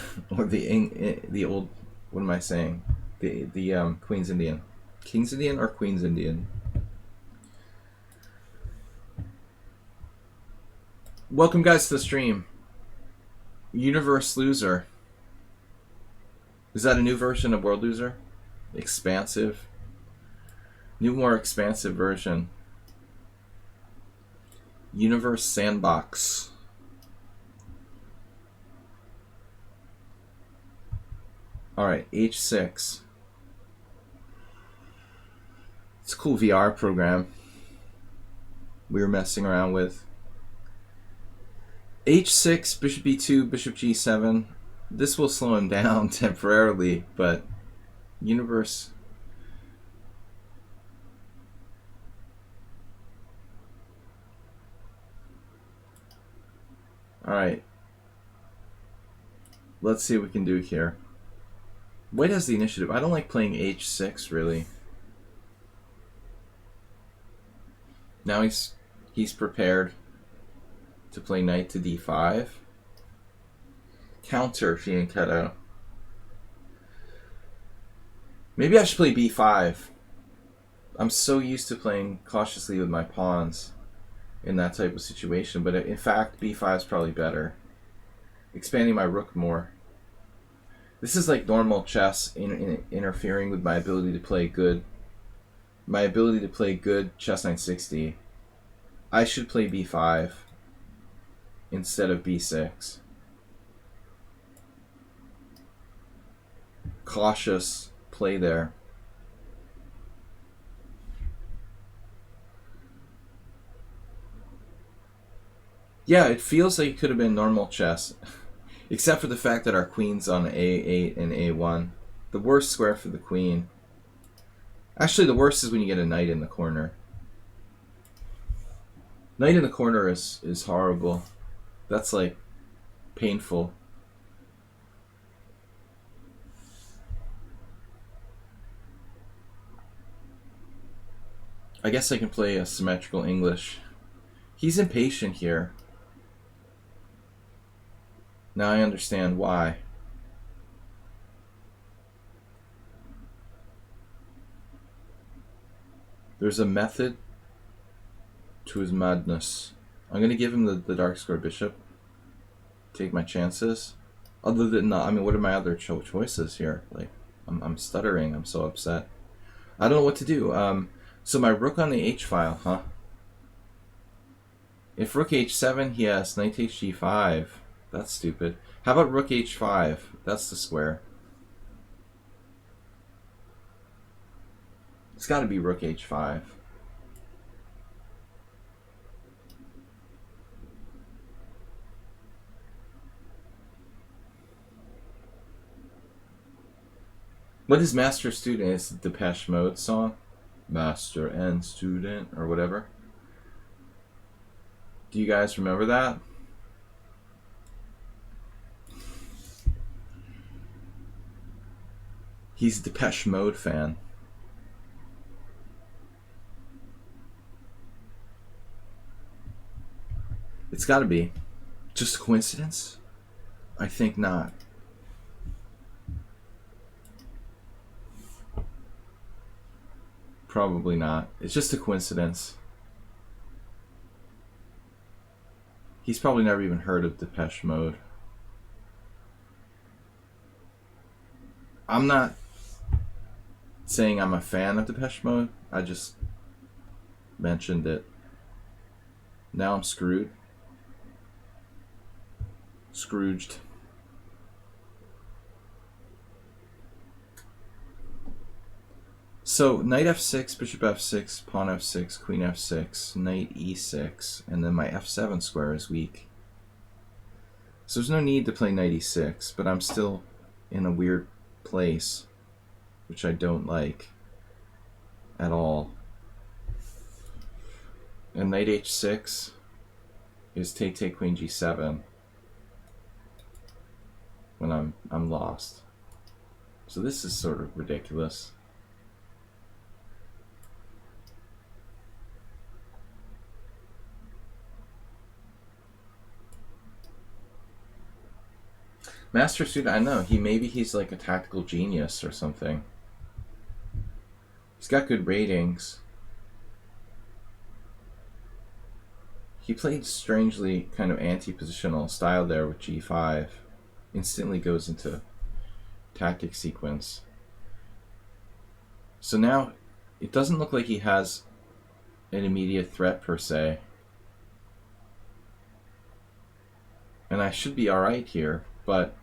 old, what am I saying? The Queen's Indian. King's Indian or Queen's Indian? Welcome guys to the stream. Universe Loser. Is that a new version of World Loser? Expansive. New, more expansive version. Universe Sandbox. Alright, H6. It's a cool VR program we were messing around with. H6, bishop e2, bishop g7. This will slow him down temporarily, but Universe... Alright. Let's see what we can do here. White has the initiative. I don't like playing h6, really. Now he's prepared to play knight to d5. Counter fianchetto. Maybe I should play b5. I'm so used to playing cautiously with my pawns in that type of situation, but in fact b5 is probably better. Expanding my rook more. This is like normal chess interfering with my ability to play good. My ability to play good chess 960. I should play b5 instead of b6. Cautious play there. Yeah, it feels like it could have been normal chess. Except for the fact that our queen's on a8 and a1. The worst square for the queen. Actually, the worst is when you get a knight in the corner. Knight in the corner is horrible. That's like painful. I guess I can play a symmetrical English. He's impatient here. Now I understand why. There's a method to his madness. I'm going to give him the dark square bishop. Take my chances. Other than that, I mean, what are my other choices here? Like, I'm stuttering. I'm so upset. I don't know what to do. So my rook on the h file, huh? If rook h7, he has knight takes g5. That's stupid. How about rook h5? That's the square. It's got to be rook h5. What is Master Student? It's the Depeche Mode song. Master and Student, or whatever. Do you guys remember that? He's a Depeche Mode fan. It's gotta be. Just a coincidence? I think not. Probably not. It's just a coincidence. He's probably never even heard of Depeche Mode. I'm not saying I'm a fan of Depeche Mode. I just mentioned it. Now I'm screwed. Scrooged. So knight f6, bishop f6, pawn f6, queen f6, knight e6, and then my f7 square is weak. So there's no need to play knight e6, but I'm still in a weird place, which I don't like at all. And knight h6 is take queen g7 when I'm lost. So this is sort of ridiculous. Master Student, I know, maybe he's like a tactical genius or something. He's got good ratings. He played strangely kind of anti-positional style there with g5. instantly goes into tactic sequence. So now it doesn't look like he has an immediate threat per se. And I should be alright here, but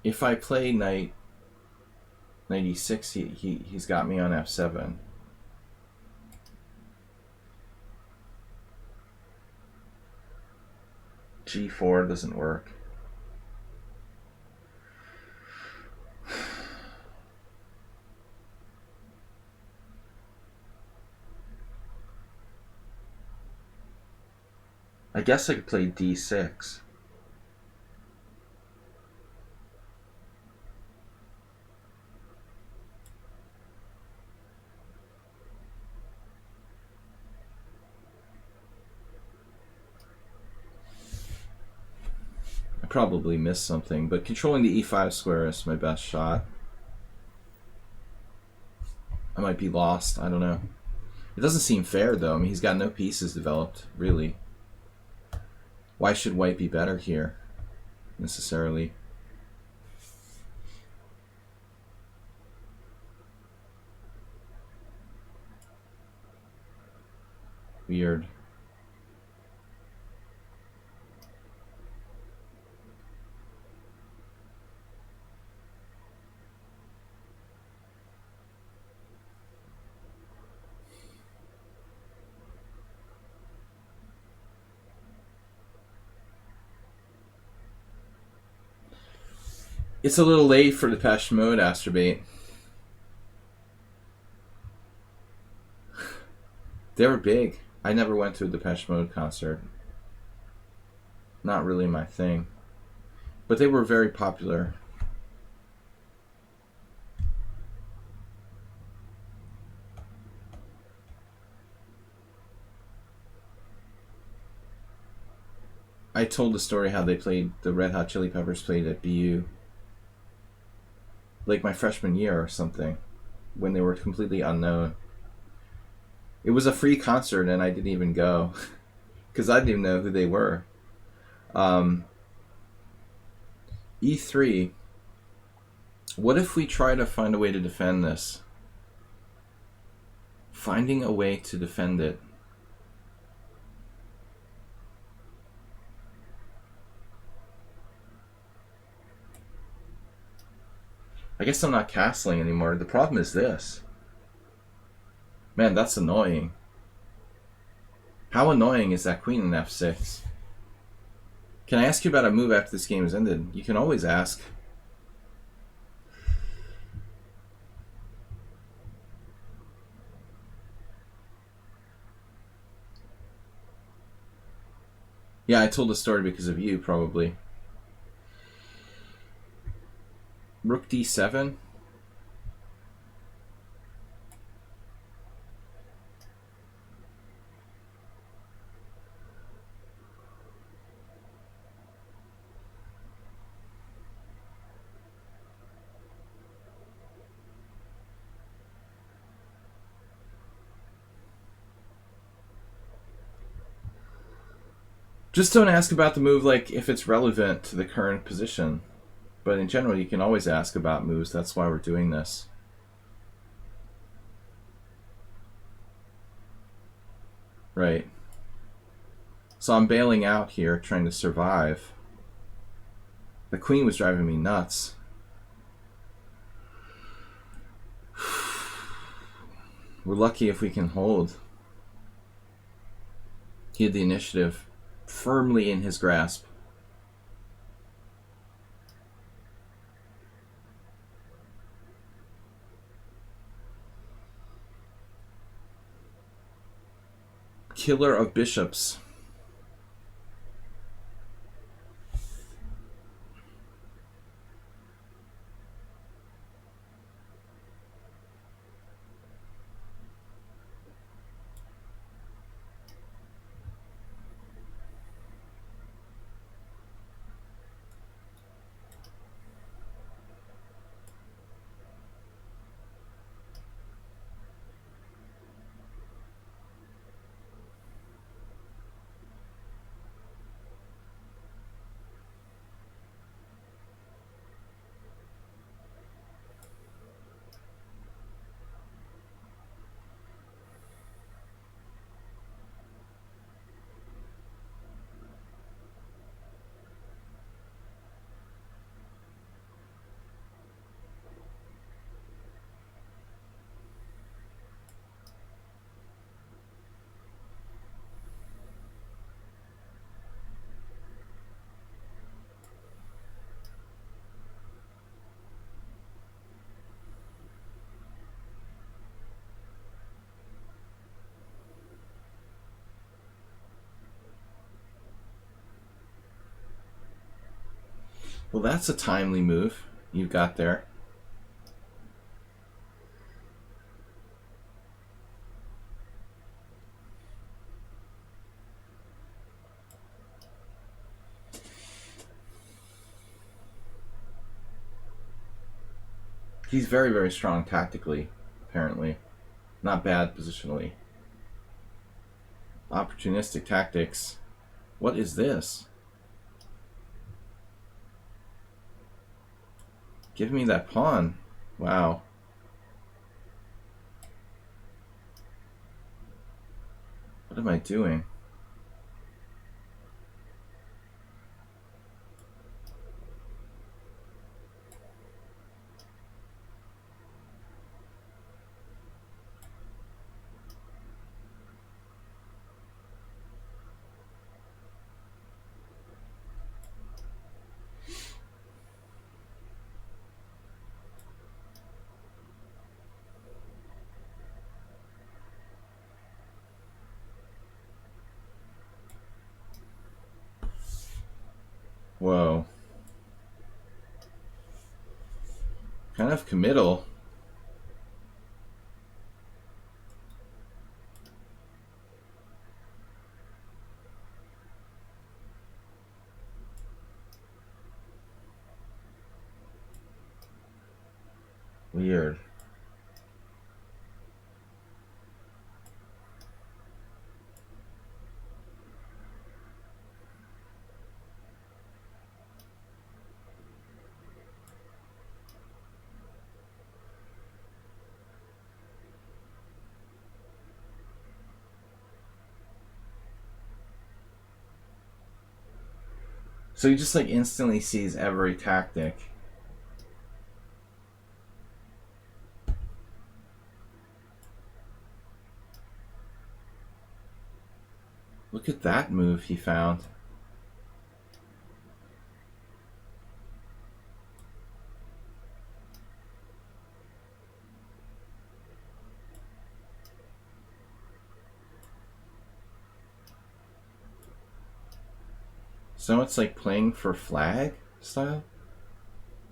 if I play knight 96, he's got me on f7. g4 doesn't work. I guess I could play d6. I probably missed something, but controlling the e5 square is my best shot. I might be lost, I don't know. It doesn't seem fair though. I mean, he's got no pieces developed, really. Why should white be better here, necessarily? Weird. It's a little late for Depeche Mode, Astrobate. They were big. I never went to a Depeche Mode concert. Not really my thing. But they were very popular. I told the story how they played, the Red Hot Chili Peppers played at BU. Like my freshman year or something. When they were completely unknown. It was a free concert and I didn't even go. Because I didn't even know who they were. E3. What if we try to find a way to defend this? Finding a way to defend it. I guess I'm not castling anymore. The problem is this. Man, that's annoying. How annoying is that queen in f6? Can I ask you about a move after this game is ended? You can always ask. Yeah, I told the story because of you, probably. Rook d7. Just don't ask about the move like if it's relevant to the current position. But in general, you can always ask about moves. That's why we're doing this. Right. So I'm bailing out here, trying to survive. The queen was driving me nuts. We're lucky if we can hold. He had the initiative firmly in his grasp. Killer of bishops. Well, that's a timely move you got there. He's very, very strong tactically, apparently. Not bad positionally. Opportunistic tactics. What is this? Give me that pawn. Wow. What am I doing? Whoa. Kind of committal. Weird. So he just like instantly sees every tactic. Look at that move he found. So it's like playing for flag style?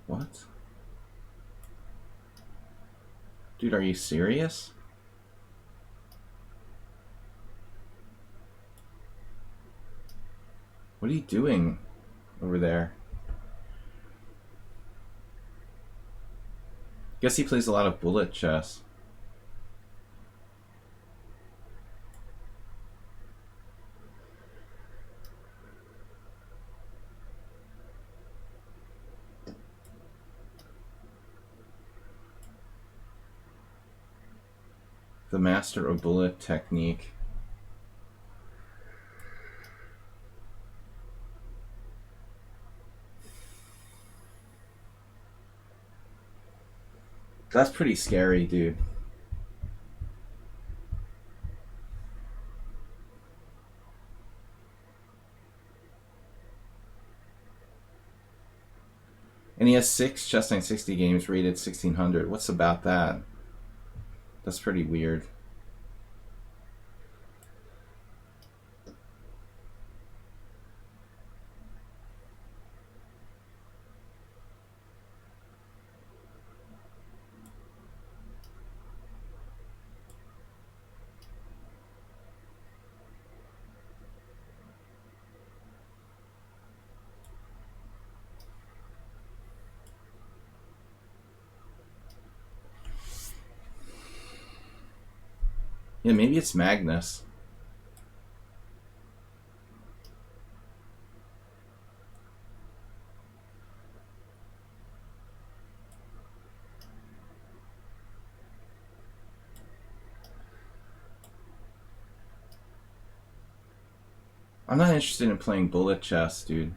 What? Dude, are you serious? What are you doing over there? Guess he plays a lot of bullet chess. The master of bullet technique. That's pretty scary, dude. And he has 6 Chess 960 games rated 1600. What's about that? That's pretty weird. Yeah, maybe it's Magnus. I'm not interested in playing bullet chess, dude.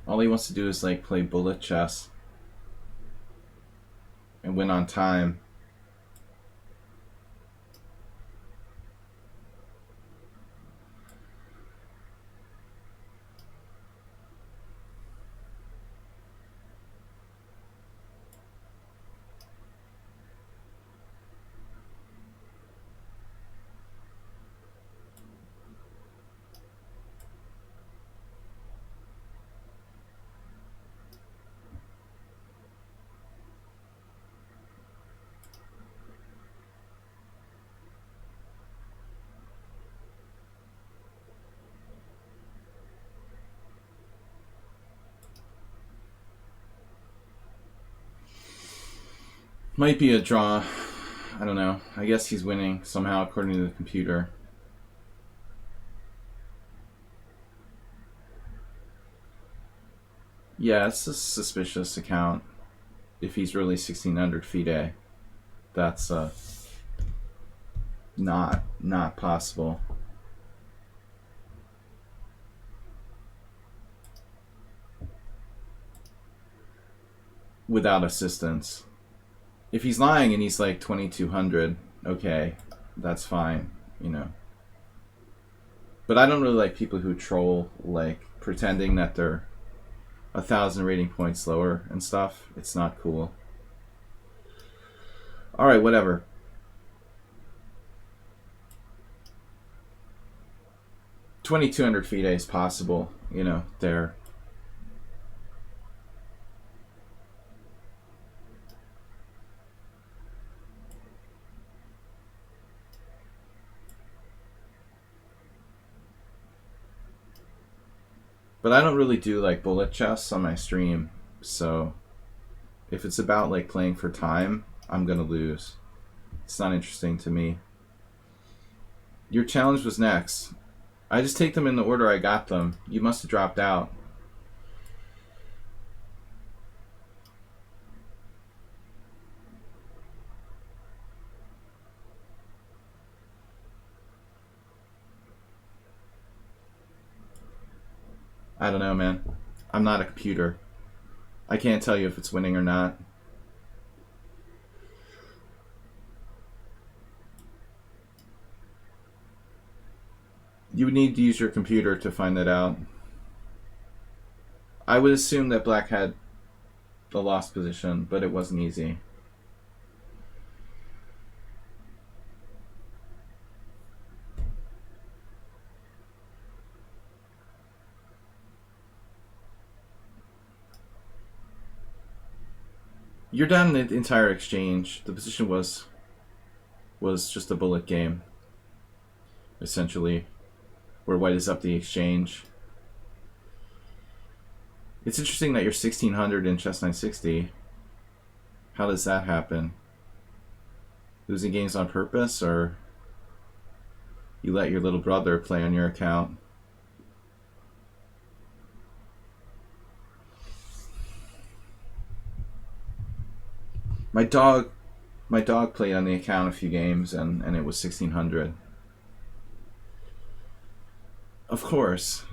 All he wants to do is like play bullet chess and win on time. Might be a draw. I don't know. I guess he's winning somehow according to the computer. Yeah, it's a suspicious account. If he's really 1600 FIDE, that's not possible. Without assistance. If he's lying and he's like 2200, okay, that's fine, you know. But I don't really like people who troll, like pretending that they're 1,000 rating points lower and stuff. It's not cool. Alright, whatever. $2,200 FIDE is possible, you know, there. But I don't really do like bullet chess on my stream, so if it's about like playing for time, I'm gonna lose. It's not interesting to me. Your challenge was next. I just take them in the order I got them. You must have dropped out. I don't know, man. I'm not a computer. I can't tell you if it's winning or not. You would need to use your computer to find that out. I would assume that black had the lost position, but it wasn't easy. You're down the entire exchange. The position was just a bullet game, essentially, where white is up the exchange. It's interesting that you're 1600 in chess 960. How does that happen? Losing games on purpose, or you let your little brother play on your account? My dog played on the account a few games, and it was 1600. Of course.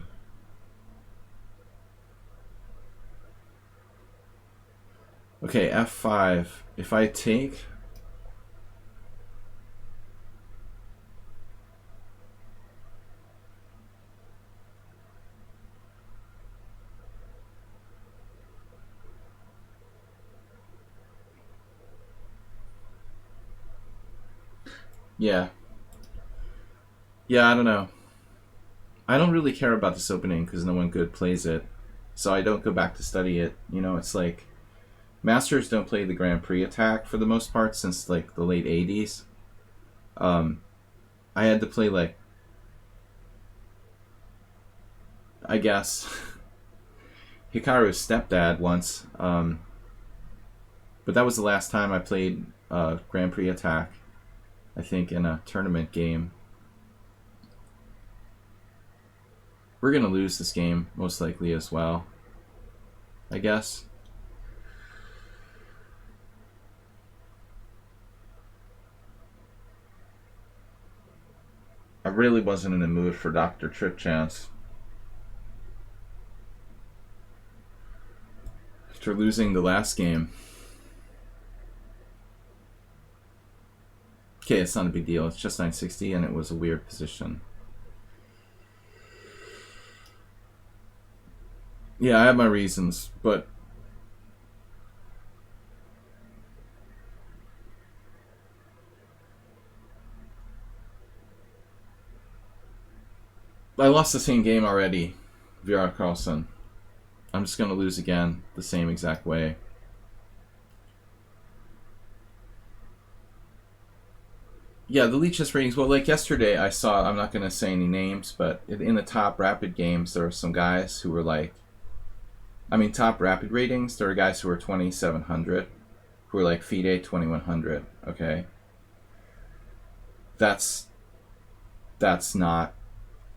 Okay, f5. If I take... Yeah. Yeah, I don't know. I don't really care about this opening because no one good plays it. So I don't go back to study it. You know, it's like... Masters don't play the Grand Prix attack for the most part since like the late 80s. I had to play like... I guess... Hikaru's stepdad once. But that was the last time I played Grand Prix attack. I think in a tournament game. We're gonna lose this game, most likely as well. I guess. I really wasn't in the mood for Dr. Trip Chance. After losing the last game. Okay, it's not a big deal. It's just 960 and it was a weird position. Yeah, I have my reasons, but I lost the same game already, Vera Carlson. I'm just going to lose again the same exact way. Yeah, the lichess ratings, well, like yesterday I saw, I'm not going to say any names, but in the top rapid games, there were some guys who were like, top rapid ratings, there were guys who were 2,700, who who are like FIDE 2100. Okay, that's not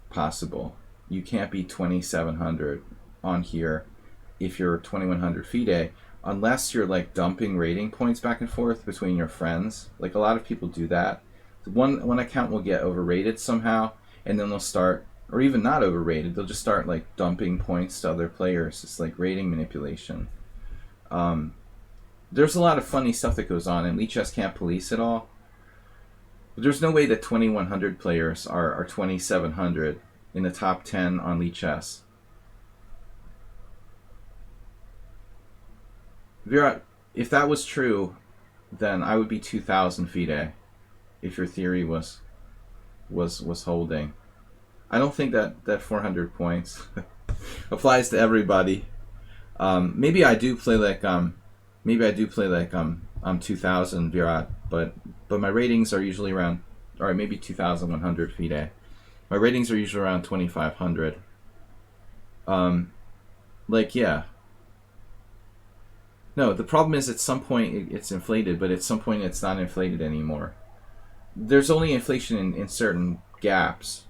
possible. You can't be 2700 on here if you're 2100 FIDE, unless you're like dumping rating points back and forth between your friends. Like a lot of people do that. One account will get overrated somehow, and then they'll start, or even not overrated, they'll just start like dumping points to other players. It's like rating manipulation. There's a lot of funny stuff that goes on, and lichess can't police it all. But there's no way that 2100 players are 2700 in the top 10 on lichess. Virat, if that was true, then I would be 2000 FIDE if your theory was holding. I don't think that 400 points applies to everybody. Maybe I do play like I'm 2000 Virat, but my ratings are usually around, all right, maybe 2100 FIDE. My ratings are usually around 2500. Like, yeah. No, the problem is at some point it's inflated, but at some point it's not inflated anymore. There's only inflation in certain gaps.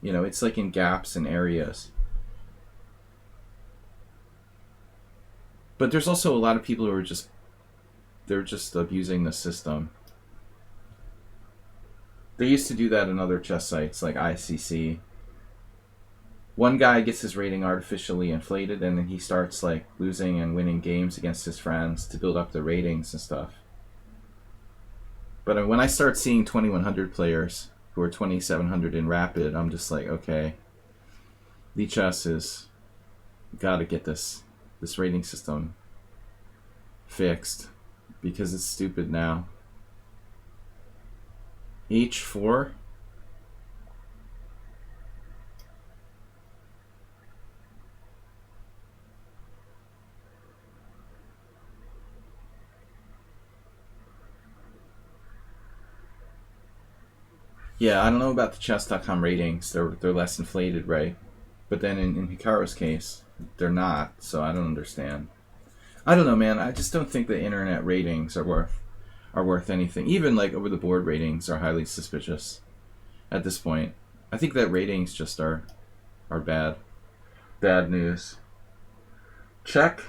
You know, it's like in gaps and areas. But there's also a lot of people who are they're just abusing the system. They used to do that in other chess sites like ICC. One guy gets his rating artificially inflated, and then he starts like losing and winning games against his friends to build up the ratings and stuff. But when I start seeing 2100 players who are 2700 in rapid, I'm just like, okay, lichess is got to get this rating system fixed because it's stupid now. H4. Yeah, I don't know about the chess.com ratings. They're less inflated, right? But then in Hikaru's case, they're not, so I don't understand. I don't know, man. I just don't think the internet ratings are worth anything. Even like over the board ratings are highly suspicious at this point. I think that ratings just are bad. Bad news. Check.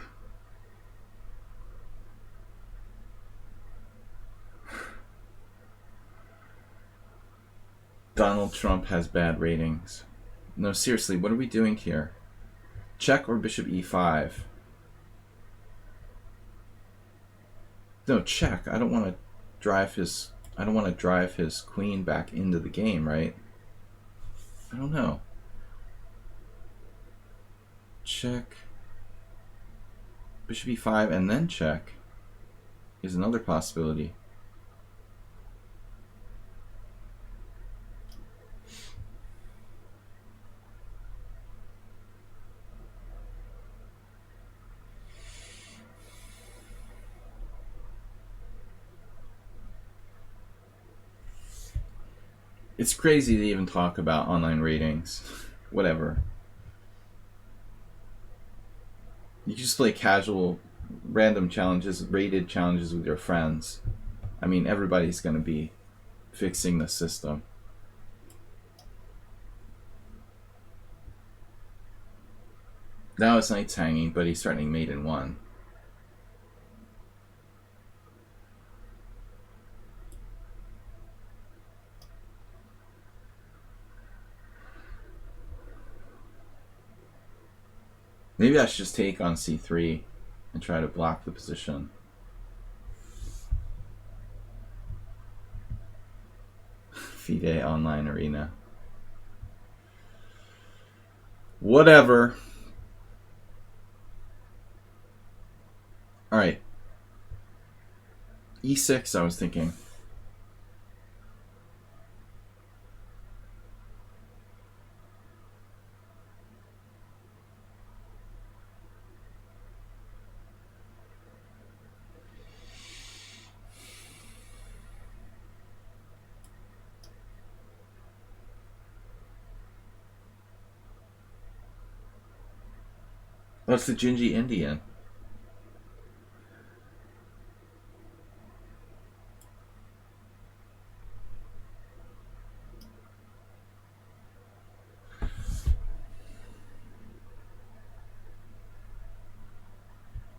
Donald Trump has bad ratings. No, seriously, what are we doing here? Check or bishop e5? No, check. I don't want to drive his queen back into the game, right? I don't know. Check. Bishop e5 and then check is another possibility. It's crazy to even talk about online ratings. Whatever. You just play casual, random challenges, rated challenges with your friends. I mean, everybody's going to be fixing the system. Now his knight's hanging, but he's threatening mate in 1. Maybe I should just take on c3 and try to block the position. FIDE online arena. Whatever. Alright. e6, I was thinking. Oh, it's the Gingy Indian.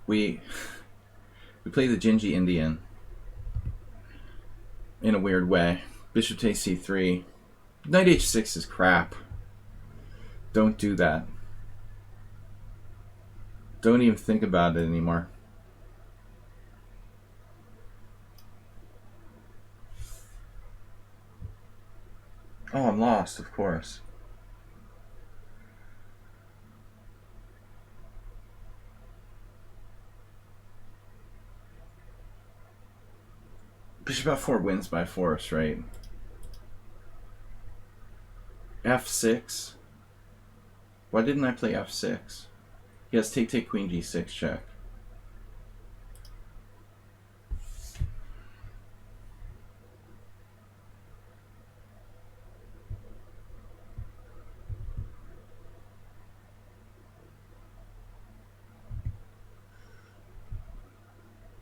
We play the Gingy Indian in a weird way. Bishop takes c3. Knight h6 is crap. Don't do that. Don't even think about it anymore. Oh, I'm lost, of course. Bishop f4 wins by force, right? f6. Why didn't I play f6? Yes, take queen g6 check.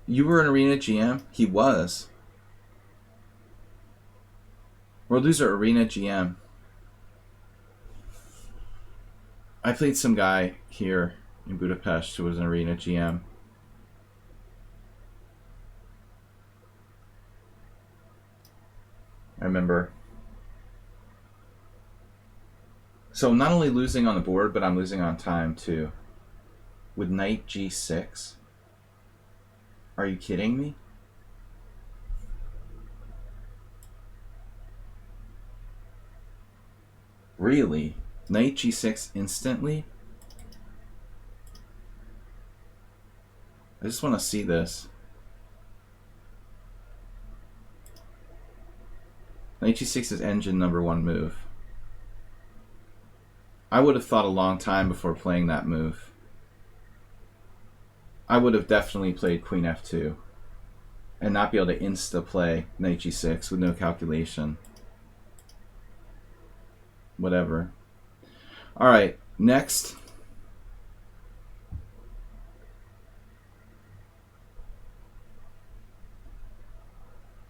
You were an Arena GM? He was. World Loser Arena GM. I played some guy here in Budapest who was an Arena GM. I remember. So I'm not only losing on the board, but I'm losing on time too. With knight g6. Are you kidding me? Really? Knight g6 instantly? I just want to see this. Knight g6 is engine #1 move. I would have thought a long time before playing that move. I would have definitely played queen f2 and not be able to insta-play knight g6 with no calculation. Whatever. Alright, next.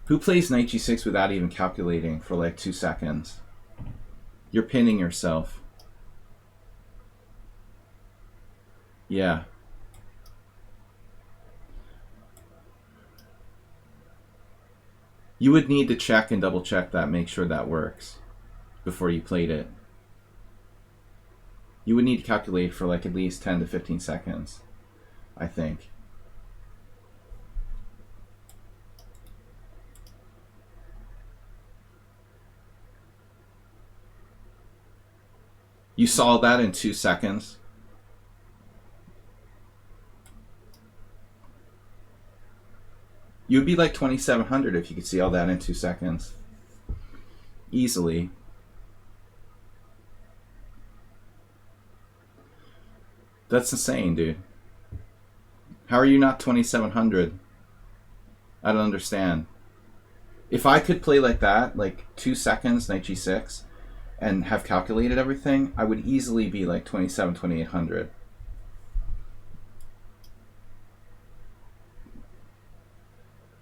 Who plays knight g6 without even calculating for like 2 seconds? You're pinning yourself. Yeah. You would need to check and double check that, make sure that works before you played it. You would need to calculate for like at least 10 to 15 seconds, I think. You saw that in 2 seconds? You'd be like 2,700 if you could see all that in 2 seconds. Easily. That's insane, dude. How are you not 2,700? I don't understand. If I could play like that, like 2 seconds, knight g6, and have calculated everything, I would easily be like 27, 2,800.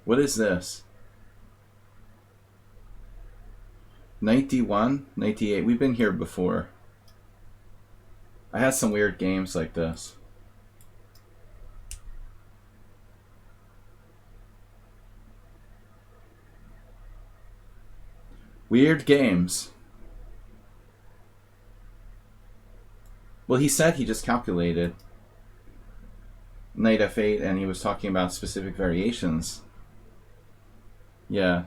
What is this? Knight d1, knight d8. We've been here before. I had some weird games like this. Weird games. Well, he said he just calculated knight f8 and he was talking about specific variations. Yeah.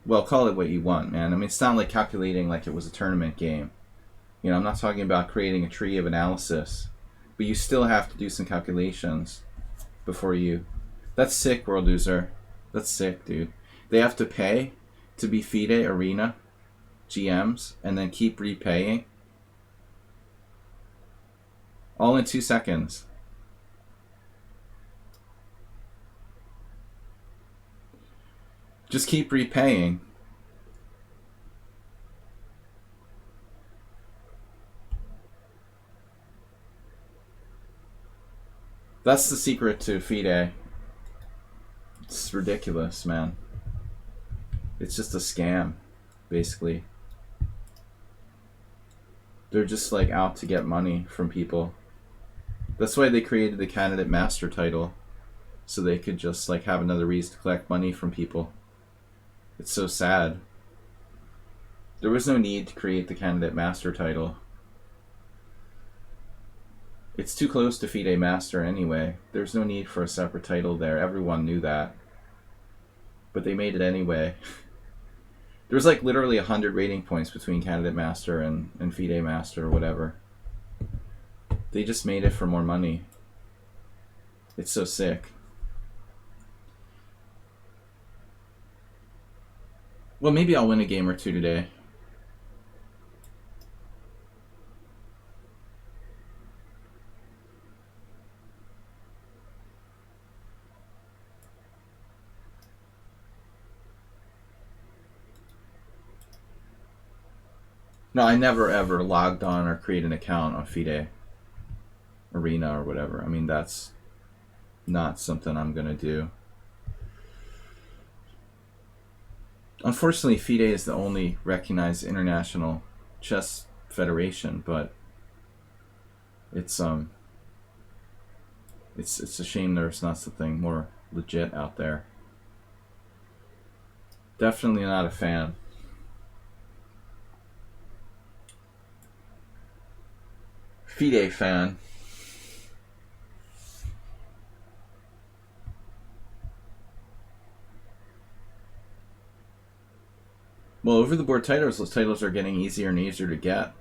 Well, call it what you want, man. I mean, it's not like calculating like it was a tournament game. You know, I'm not talking about creating a tree of analysis. But you still have to do some calculations before you... That's sick, World Loser. That's sick, dude. They have to pay to be FIDE Arena GMs and then keep repaying. All in 2 seconds. Just keep repaying. That's the secret to FIDE. It's ridiculous, man. It's just a scam, basically. They're just like out to get money from people. That's why they created the candidate master title, so they could just like have another reason to collect money from people. It's so sad. There was no need to create the candidate master title. It's too close to FIDE master anyway. There's no need for a separate title there. Everyone knew that. But they made it anyway. There's like literally 100 rating points between candidate master and FIDE master or whatever. They just made it for more money. It's so sick. Well, maybe I'll win a game or two today. No, I never ever logged on or created an account on FIDE Arena or whatever. I mean, that's not something I'm going to do. Unfortunately, FIDE is the only recognized international chess federation, but it's a shame there's not something more legit out there. Definitely not a fan. FIDE fan. Well, over the board titles, those titles are getting easier and easier to get.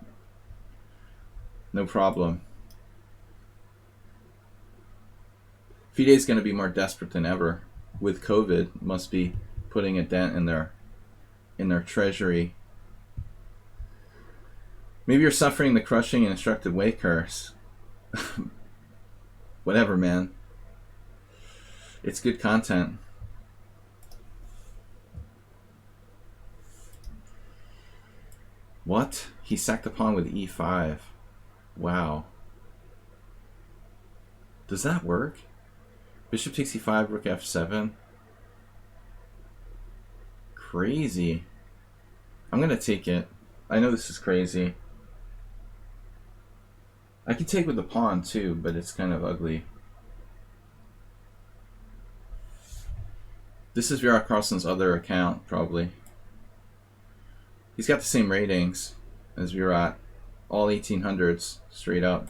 No problem. FIDE is going to be more desperate than ever with COVID. Must be putting a dent in their treasury. Maybe you're suffering the crushing and instructive weight curse. Whatever, man. It's good content. What? He sacked a pawn with e5. Wow. Does that work? Bishop takes e5, rook f7. Crazy. I'm going to take it. I know this is crazy. I can take with the pawn too, but it's kind of ugly. This is Virat Carlson's other account, probably. He's got the same ratings as Virat. All 1800s, straight up.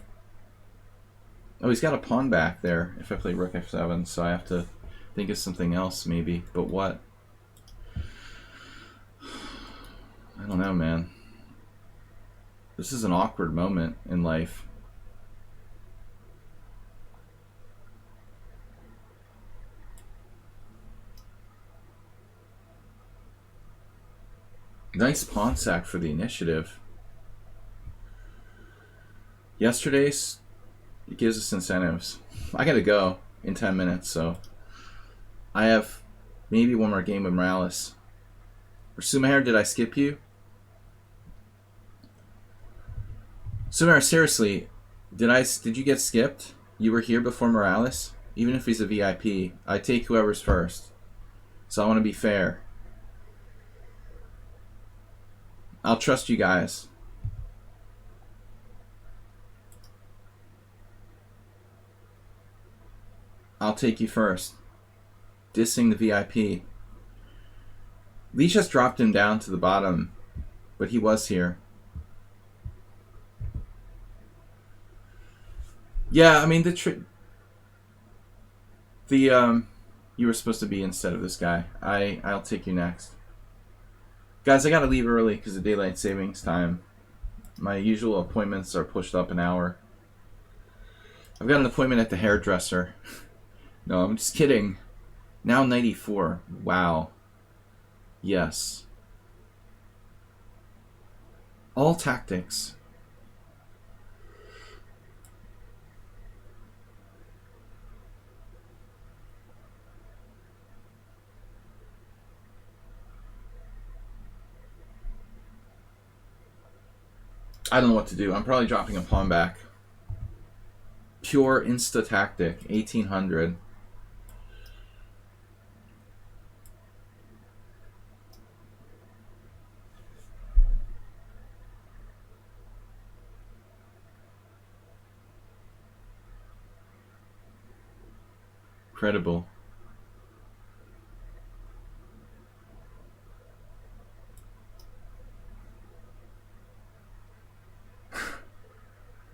Oh, he's got a pawn back there if I play rook f7, so I have to think of something else maybe. But what? I don't know, man. This is an awkward moment in life. Nice pawn sack for the initiative. Yesterday's, it gives us incentives. I gotta go in 10 minutes, so I have maybe one more game with Morales. Or Sumair, did I skip you? Sumair, seriously, did you get skipped? You were here before Morales? Even if he's a VIP, I take whoever's first. So I want to be fair. I'll trust you guys. I'll take you first. Dissing the VIP. Leach just dropped him down to the bottom, but he was here. Yeah, I mean you were supposed to be instead of this guy. I'll take you next. Guys, I gotta leave early because of daylight savings time. My usual appointments are pushed up an hour. I've got an appointment at the hairdresser. No, I'm just kidding. Now 94. Wow. Yes. All tactics. I don't know what to do. I'm probably dropping a pawn back. Pure insta tactic. 1800. Credible.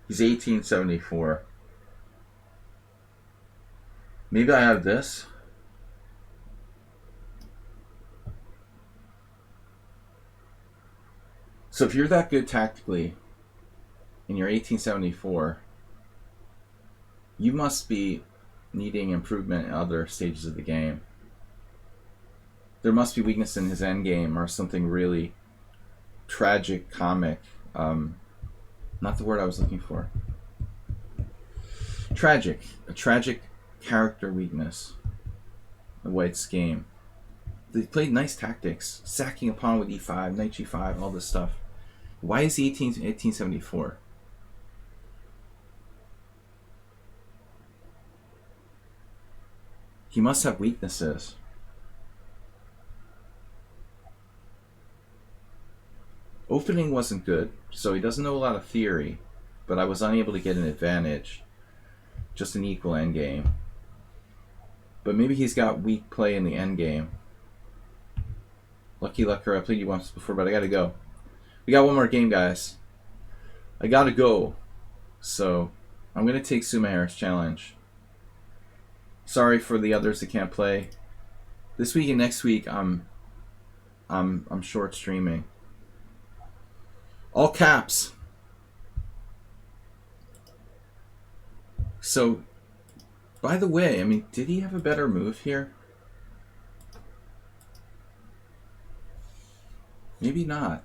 He's 1874. Maybe I have this. So if you're that good tactically and you're 1874, you must be needing improvement in other stages of the game. There must be weakness in his endgame or something really tragic, comic. Not the word I was looking for. Tragic. A tragic character weakness. The White's game. They played nice tactics. Sacking a pawn with e5, knight g5, all this stuff. Why is he 1874? He must have weaknesses. Opening wasn't good, so he doesn't know a lot of theory, but I was unable to get an advantage. Just an equal endgame. But maybe he's got weak play in the endgame. Lucky Lucker, I played you once before, but I gotta go. We got one more game, guys. I gotta go. So, I'm gonna take Sumaher's challenge. Sorry for the others that can't play. This week and next week, I'm short streaming. All caps. So, by the way, I mean, did he have a better move here? Maybe not.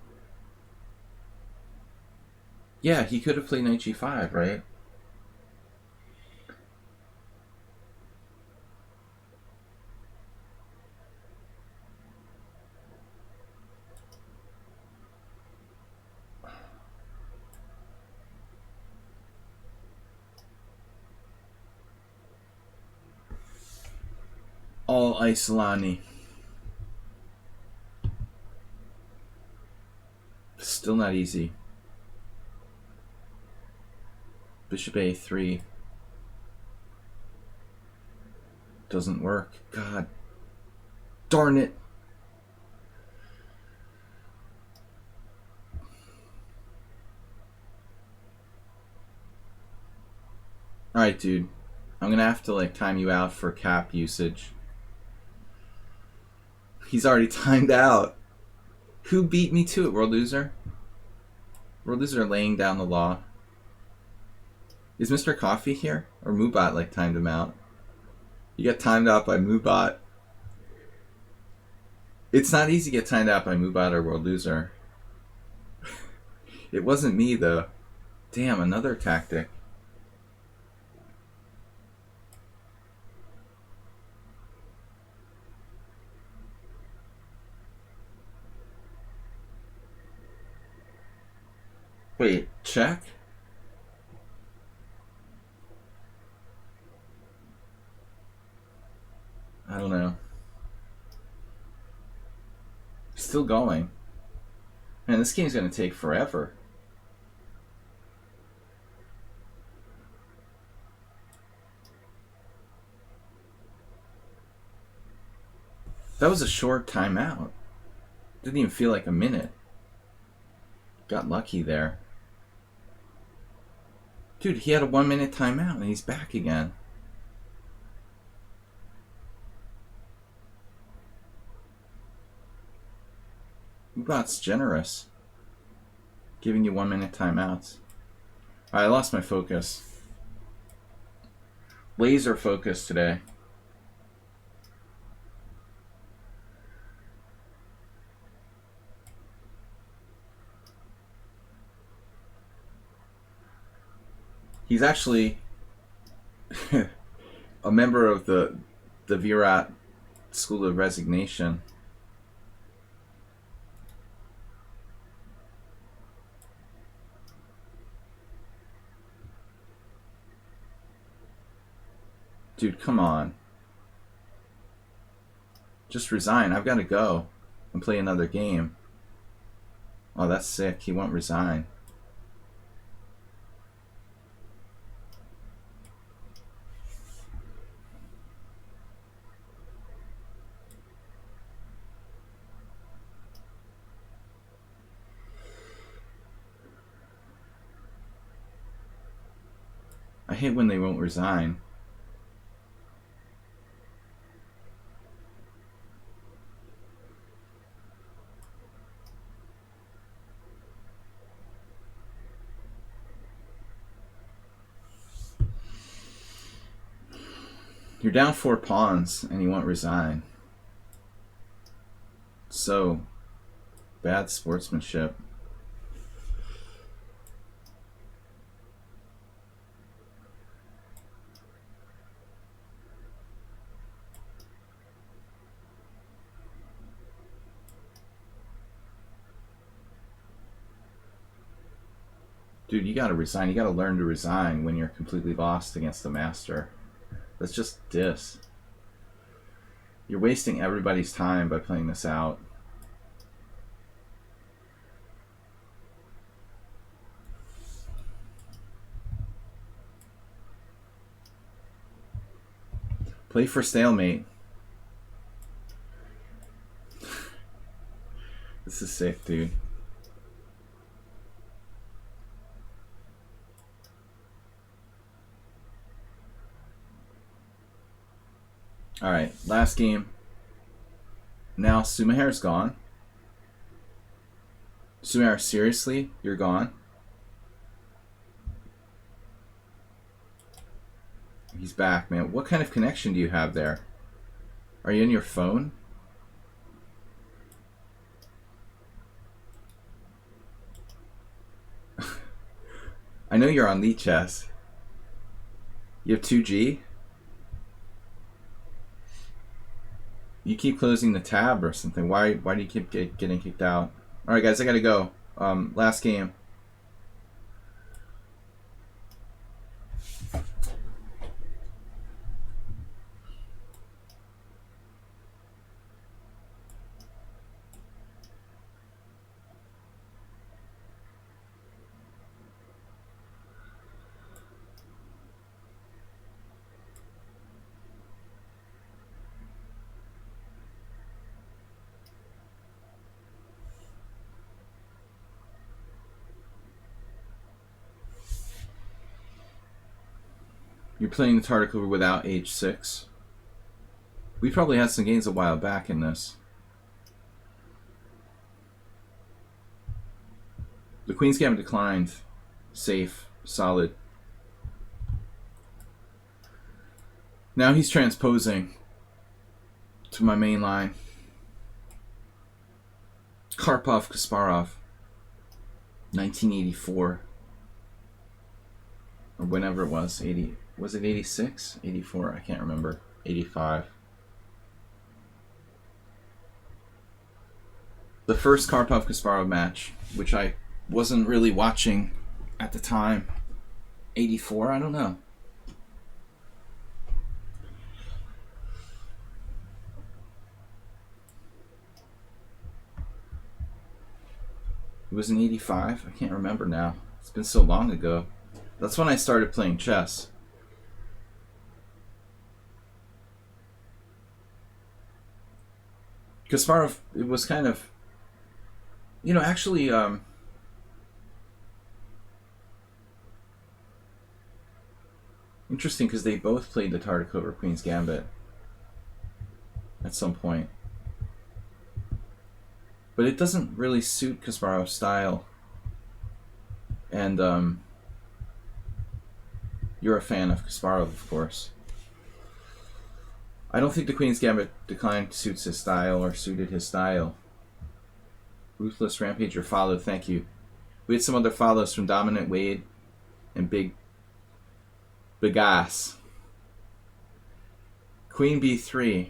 Yeah, he could have played knight g5, right? All Isolani. Still not easy. Bishop a3. Doesn't work. God. Darn it. Alright, dude. I'm gonna have to, like, time you out for cap usage. He's already timed out. Who beat me to it, World Loser? World Loser laying down the law. Is Mr. Coffee here? Or Moobot, like, timed him out? You got timed out by Moobot. It's not easy to get timed out by Moobot or World Loser. It wasn't me, though. Damn, another tactic. Wait, check? I don't know. Still going. Man, this game's gonna take forever. That was a short timeout. Didn't even feel like a minute. Got lucky there. Dude, he had a 1 minute timeout and he's back again. Moobot's generous. Giving you 1 minute timeouts. Alright, I lost my focus. Laser focus today. He's actually a member of the Virat School of Resignation. Dude, come on. Just resign. I've got to go and play another game. Oh, that's sick. He won't resign. hate when they won't resign. You're down 4 pawns and you won't resign. So bad sportsmanship. Dude, you gotta resign. You gotta learn to resign when you're completely lost against the master. That's just dis. You're wasting everybody's time by playing this out. Play for stalemate. This is sick, dude. Alright, last game. Now Sumahair's gone. Sumahair, seriously? You're gone? He's back, man. What kind of connection do you have there? Are you in your phone? I know you're on lichess. You have 2G? You keep closing the tab or something. Why do you keep getting kicked out? Alright guys, I gotta go. Last game. You're playing the Tartakover without H6. We probably had some games a while back in this. The Queen's Gambit declined. Safe. Solid. Now he's transposing to my main line. Karpov, Kasparov. 1984. Or whenever it was. 80. Was it 86? 84? I can't remember. 85. The first Karpov-Kasparov match, which I wasn't really watching at the time. 84? I don't know. It was in 85? I can't remember now. It's been so long ago. That's when I started playing chess. Kasparov, it was kind of, you know, actually, interesting because they both played the Tartakover Queen's Gambit at some point. But it doesn't really suit Kasparov's style. And you're a fan of Kasparov, of course. I don't think the Queen's Gambit decline suits his style or suited his style. Ruthless Rampager follow, thank you. We had some other follows from Dominant Wade and Big Ass. Queen B3.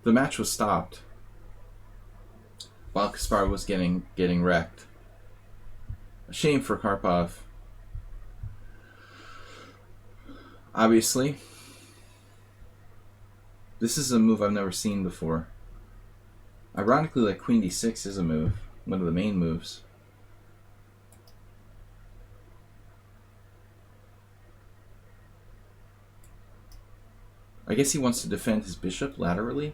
The match was stopped while Kasparov was getting wrecked. A shame for Karpov. Obviously, this is a move I've never seen before. Ironically, like Queen D6 is a move, one of the main moves. I guess he wants to defend his bishop laterally.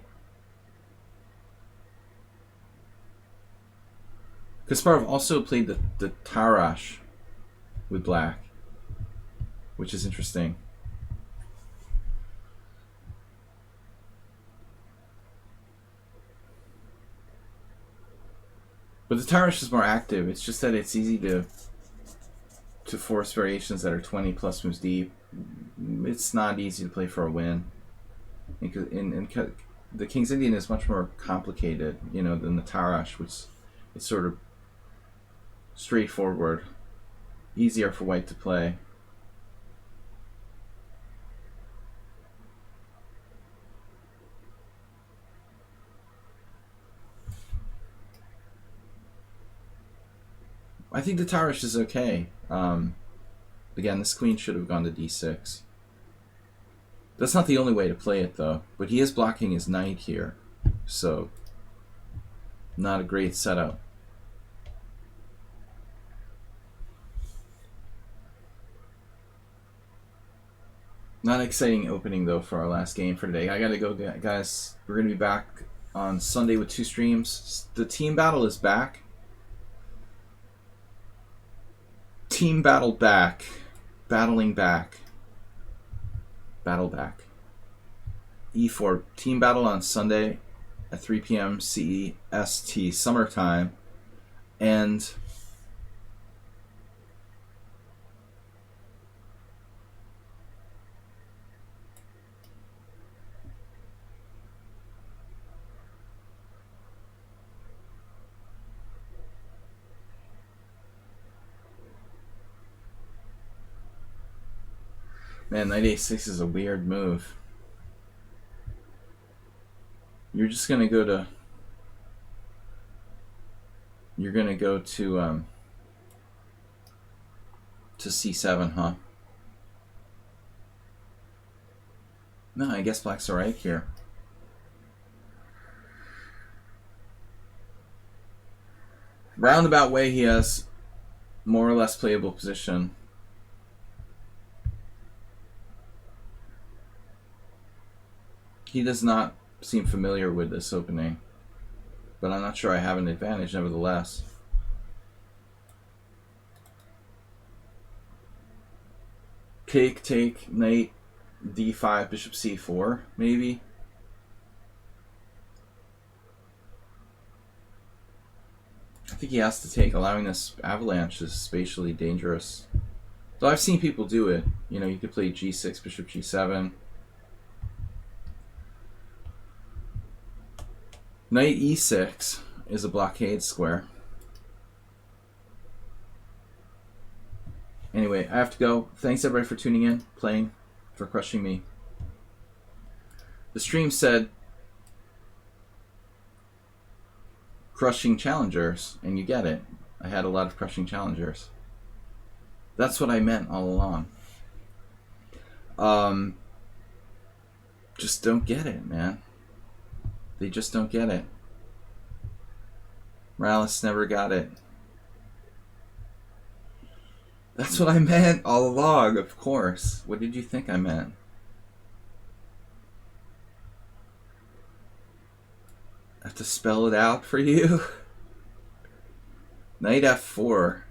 Kasparov also played the Tarash with black, which is interesting. But the Tarash is more active. It's just that it's easy to force variations that are 20 plus moves deep. It's not easy to play for a win. The King's Indian is much more complicated, than the Tarash, which it's sort of straightforward, easier for white to play. I think the Tarash is okay. Again, this queen should have gone to d6. That's not the only way to play it, though. But he is blocking his knight here, so not a great setup. Not an exciting opening, though, for our last game for today. I gotta go, guys. We're gonna be back on Sunday with 2 streams. The team battle is back. Team battle back. Battling back. Battle back. E4. Team battle on Sunday at 3 p.m. CEST summertime. And man, knight a6 is a weird move. You're just gonna go to. You're gonna go to c7, huh? No, I guess black's alright here. Roundabout way, he has more or less playable position. He does not seem familiar with this opening, but I'm not sure I have an advantage nevertheless. Take, knight d5, bishop c4, maybe. I think he has to take. Allowing this avalanche is spatially dangerous. Though I've seen people do it. You could play g6, bishop g7. Knight e6 is a blockade square. Anyway, I have to go. Thanks everybody for tuning in, playing, for crushing me. The stream said crushing challengers, and you get it. I had a lot of crushing challengers. That's what I meant all along. Just don't get it, man. They just don't get it. Morales never got it. That's what I meant all along, of course. What did you think I meant? I have to spell it out for you? Knight f4.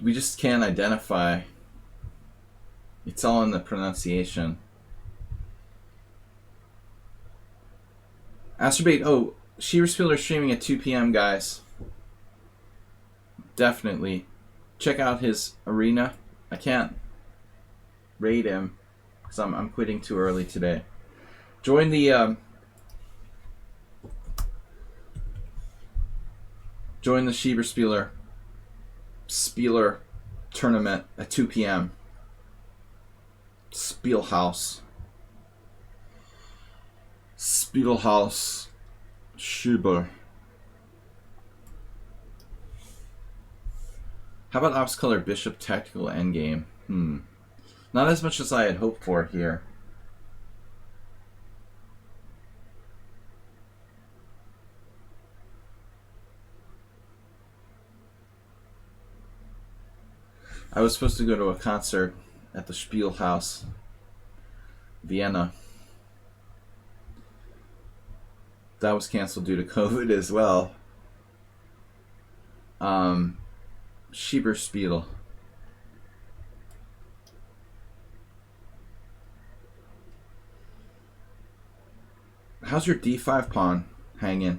We just can't identify. It's all in the pronunciation. Astrobate, oh, Shearspieler streaming at 2 p.m. guys. Definitely. Check out his arena. I can't raid him because I'm quitting too early today. Join the Shearspieler tournament at 2 p.m. Spielhaus Schieber. How about ops color bishop tactical endgame? Not as much as I had hoped for here. I was supposed to go to a concert at the Spielhaus, Vienna. That was canceled due to COVID as well. Schieberspiel. How's your d5 pawn hanging?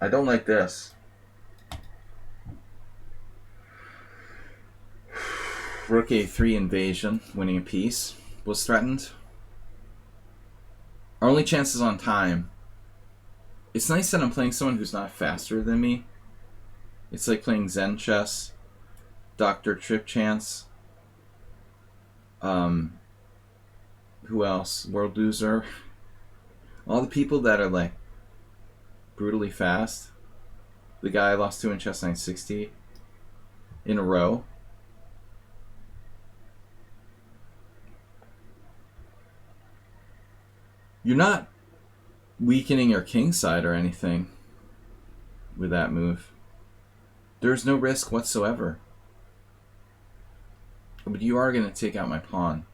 I don't like this. Rook a3 invasion, winning a piece, was threatened. Our only chance is on time. It's nice that I'm playing someone who's not faster than me. It's like playing Zen chess, Dr. Trip Chance. Who else? World Loser. All the people that are like brutally fast. The guy I lost to in Chess 960 in a row. You're not weakening your king side or anything with that move. There's no risk whatsoever. But you are going to take out my pawn.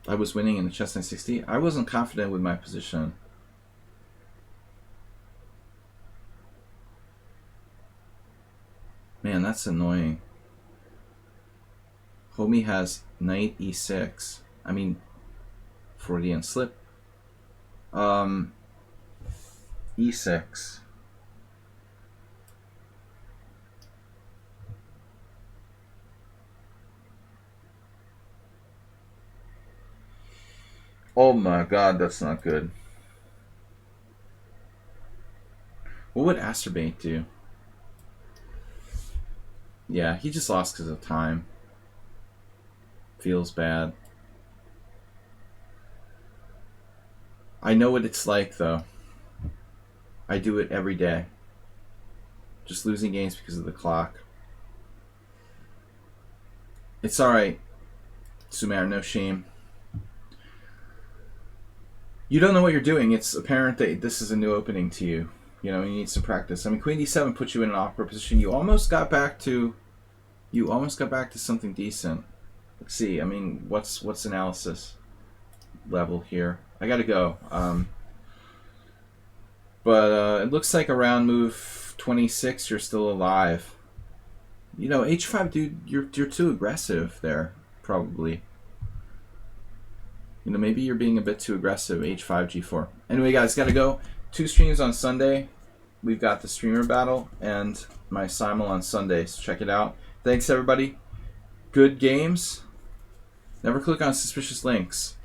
I was winning in the Chess 960. I wasn't confident with my position. Man, that's annoying. Homie has knight e6. I mean, Freudian slip. E6. Oh my god, that's not good. What would Asterbate do? Yeah, he just lost because of time. Feels bad. I know what it's like, though. I do it every day. Just losing games because of the clock. It's alright, Sumer, no shame. You don't know what you're doing. It's apparent that this is a new opening to you. You know, you need some practice. I mean, Queen d7 puts you in an awkward position. You almost got back to something decent. Let's see. I mean, what's analysis level here? I gotta go. But it looks like around move 26, you're still alive. You know, h5, dude, you're too aggressive there, probably. You know, maybe you're being a bit too aggressive. h5, g4. Anyway, guys, gotta go. 2 streams on Sunday. We've got the streamer battle and my simul on Sunday, so check it out. Thanks, everybody. Good games. Never click on suspicious links.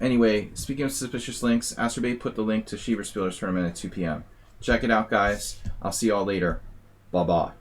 Anyway, speaking of suspicious links, Asterbate put the link to Schieberspieler's tournament at 2 p.m. Check it out, guys. I'll see y'all later. Bye-bye.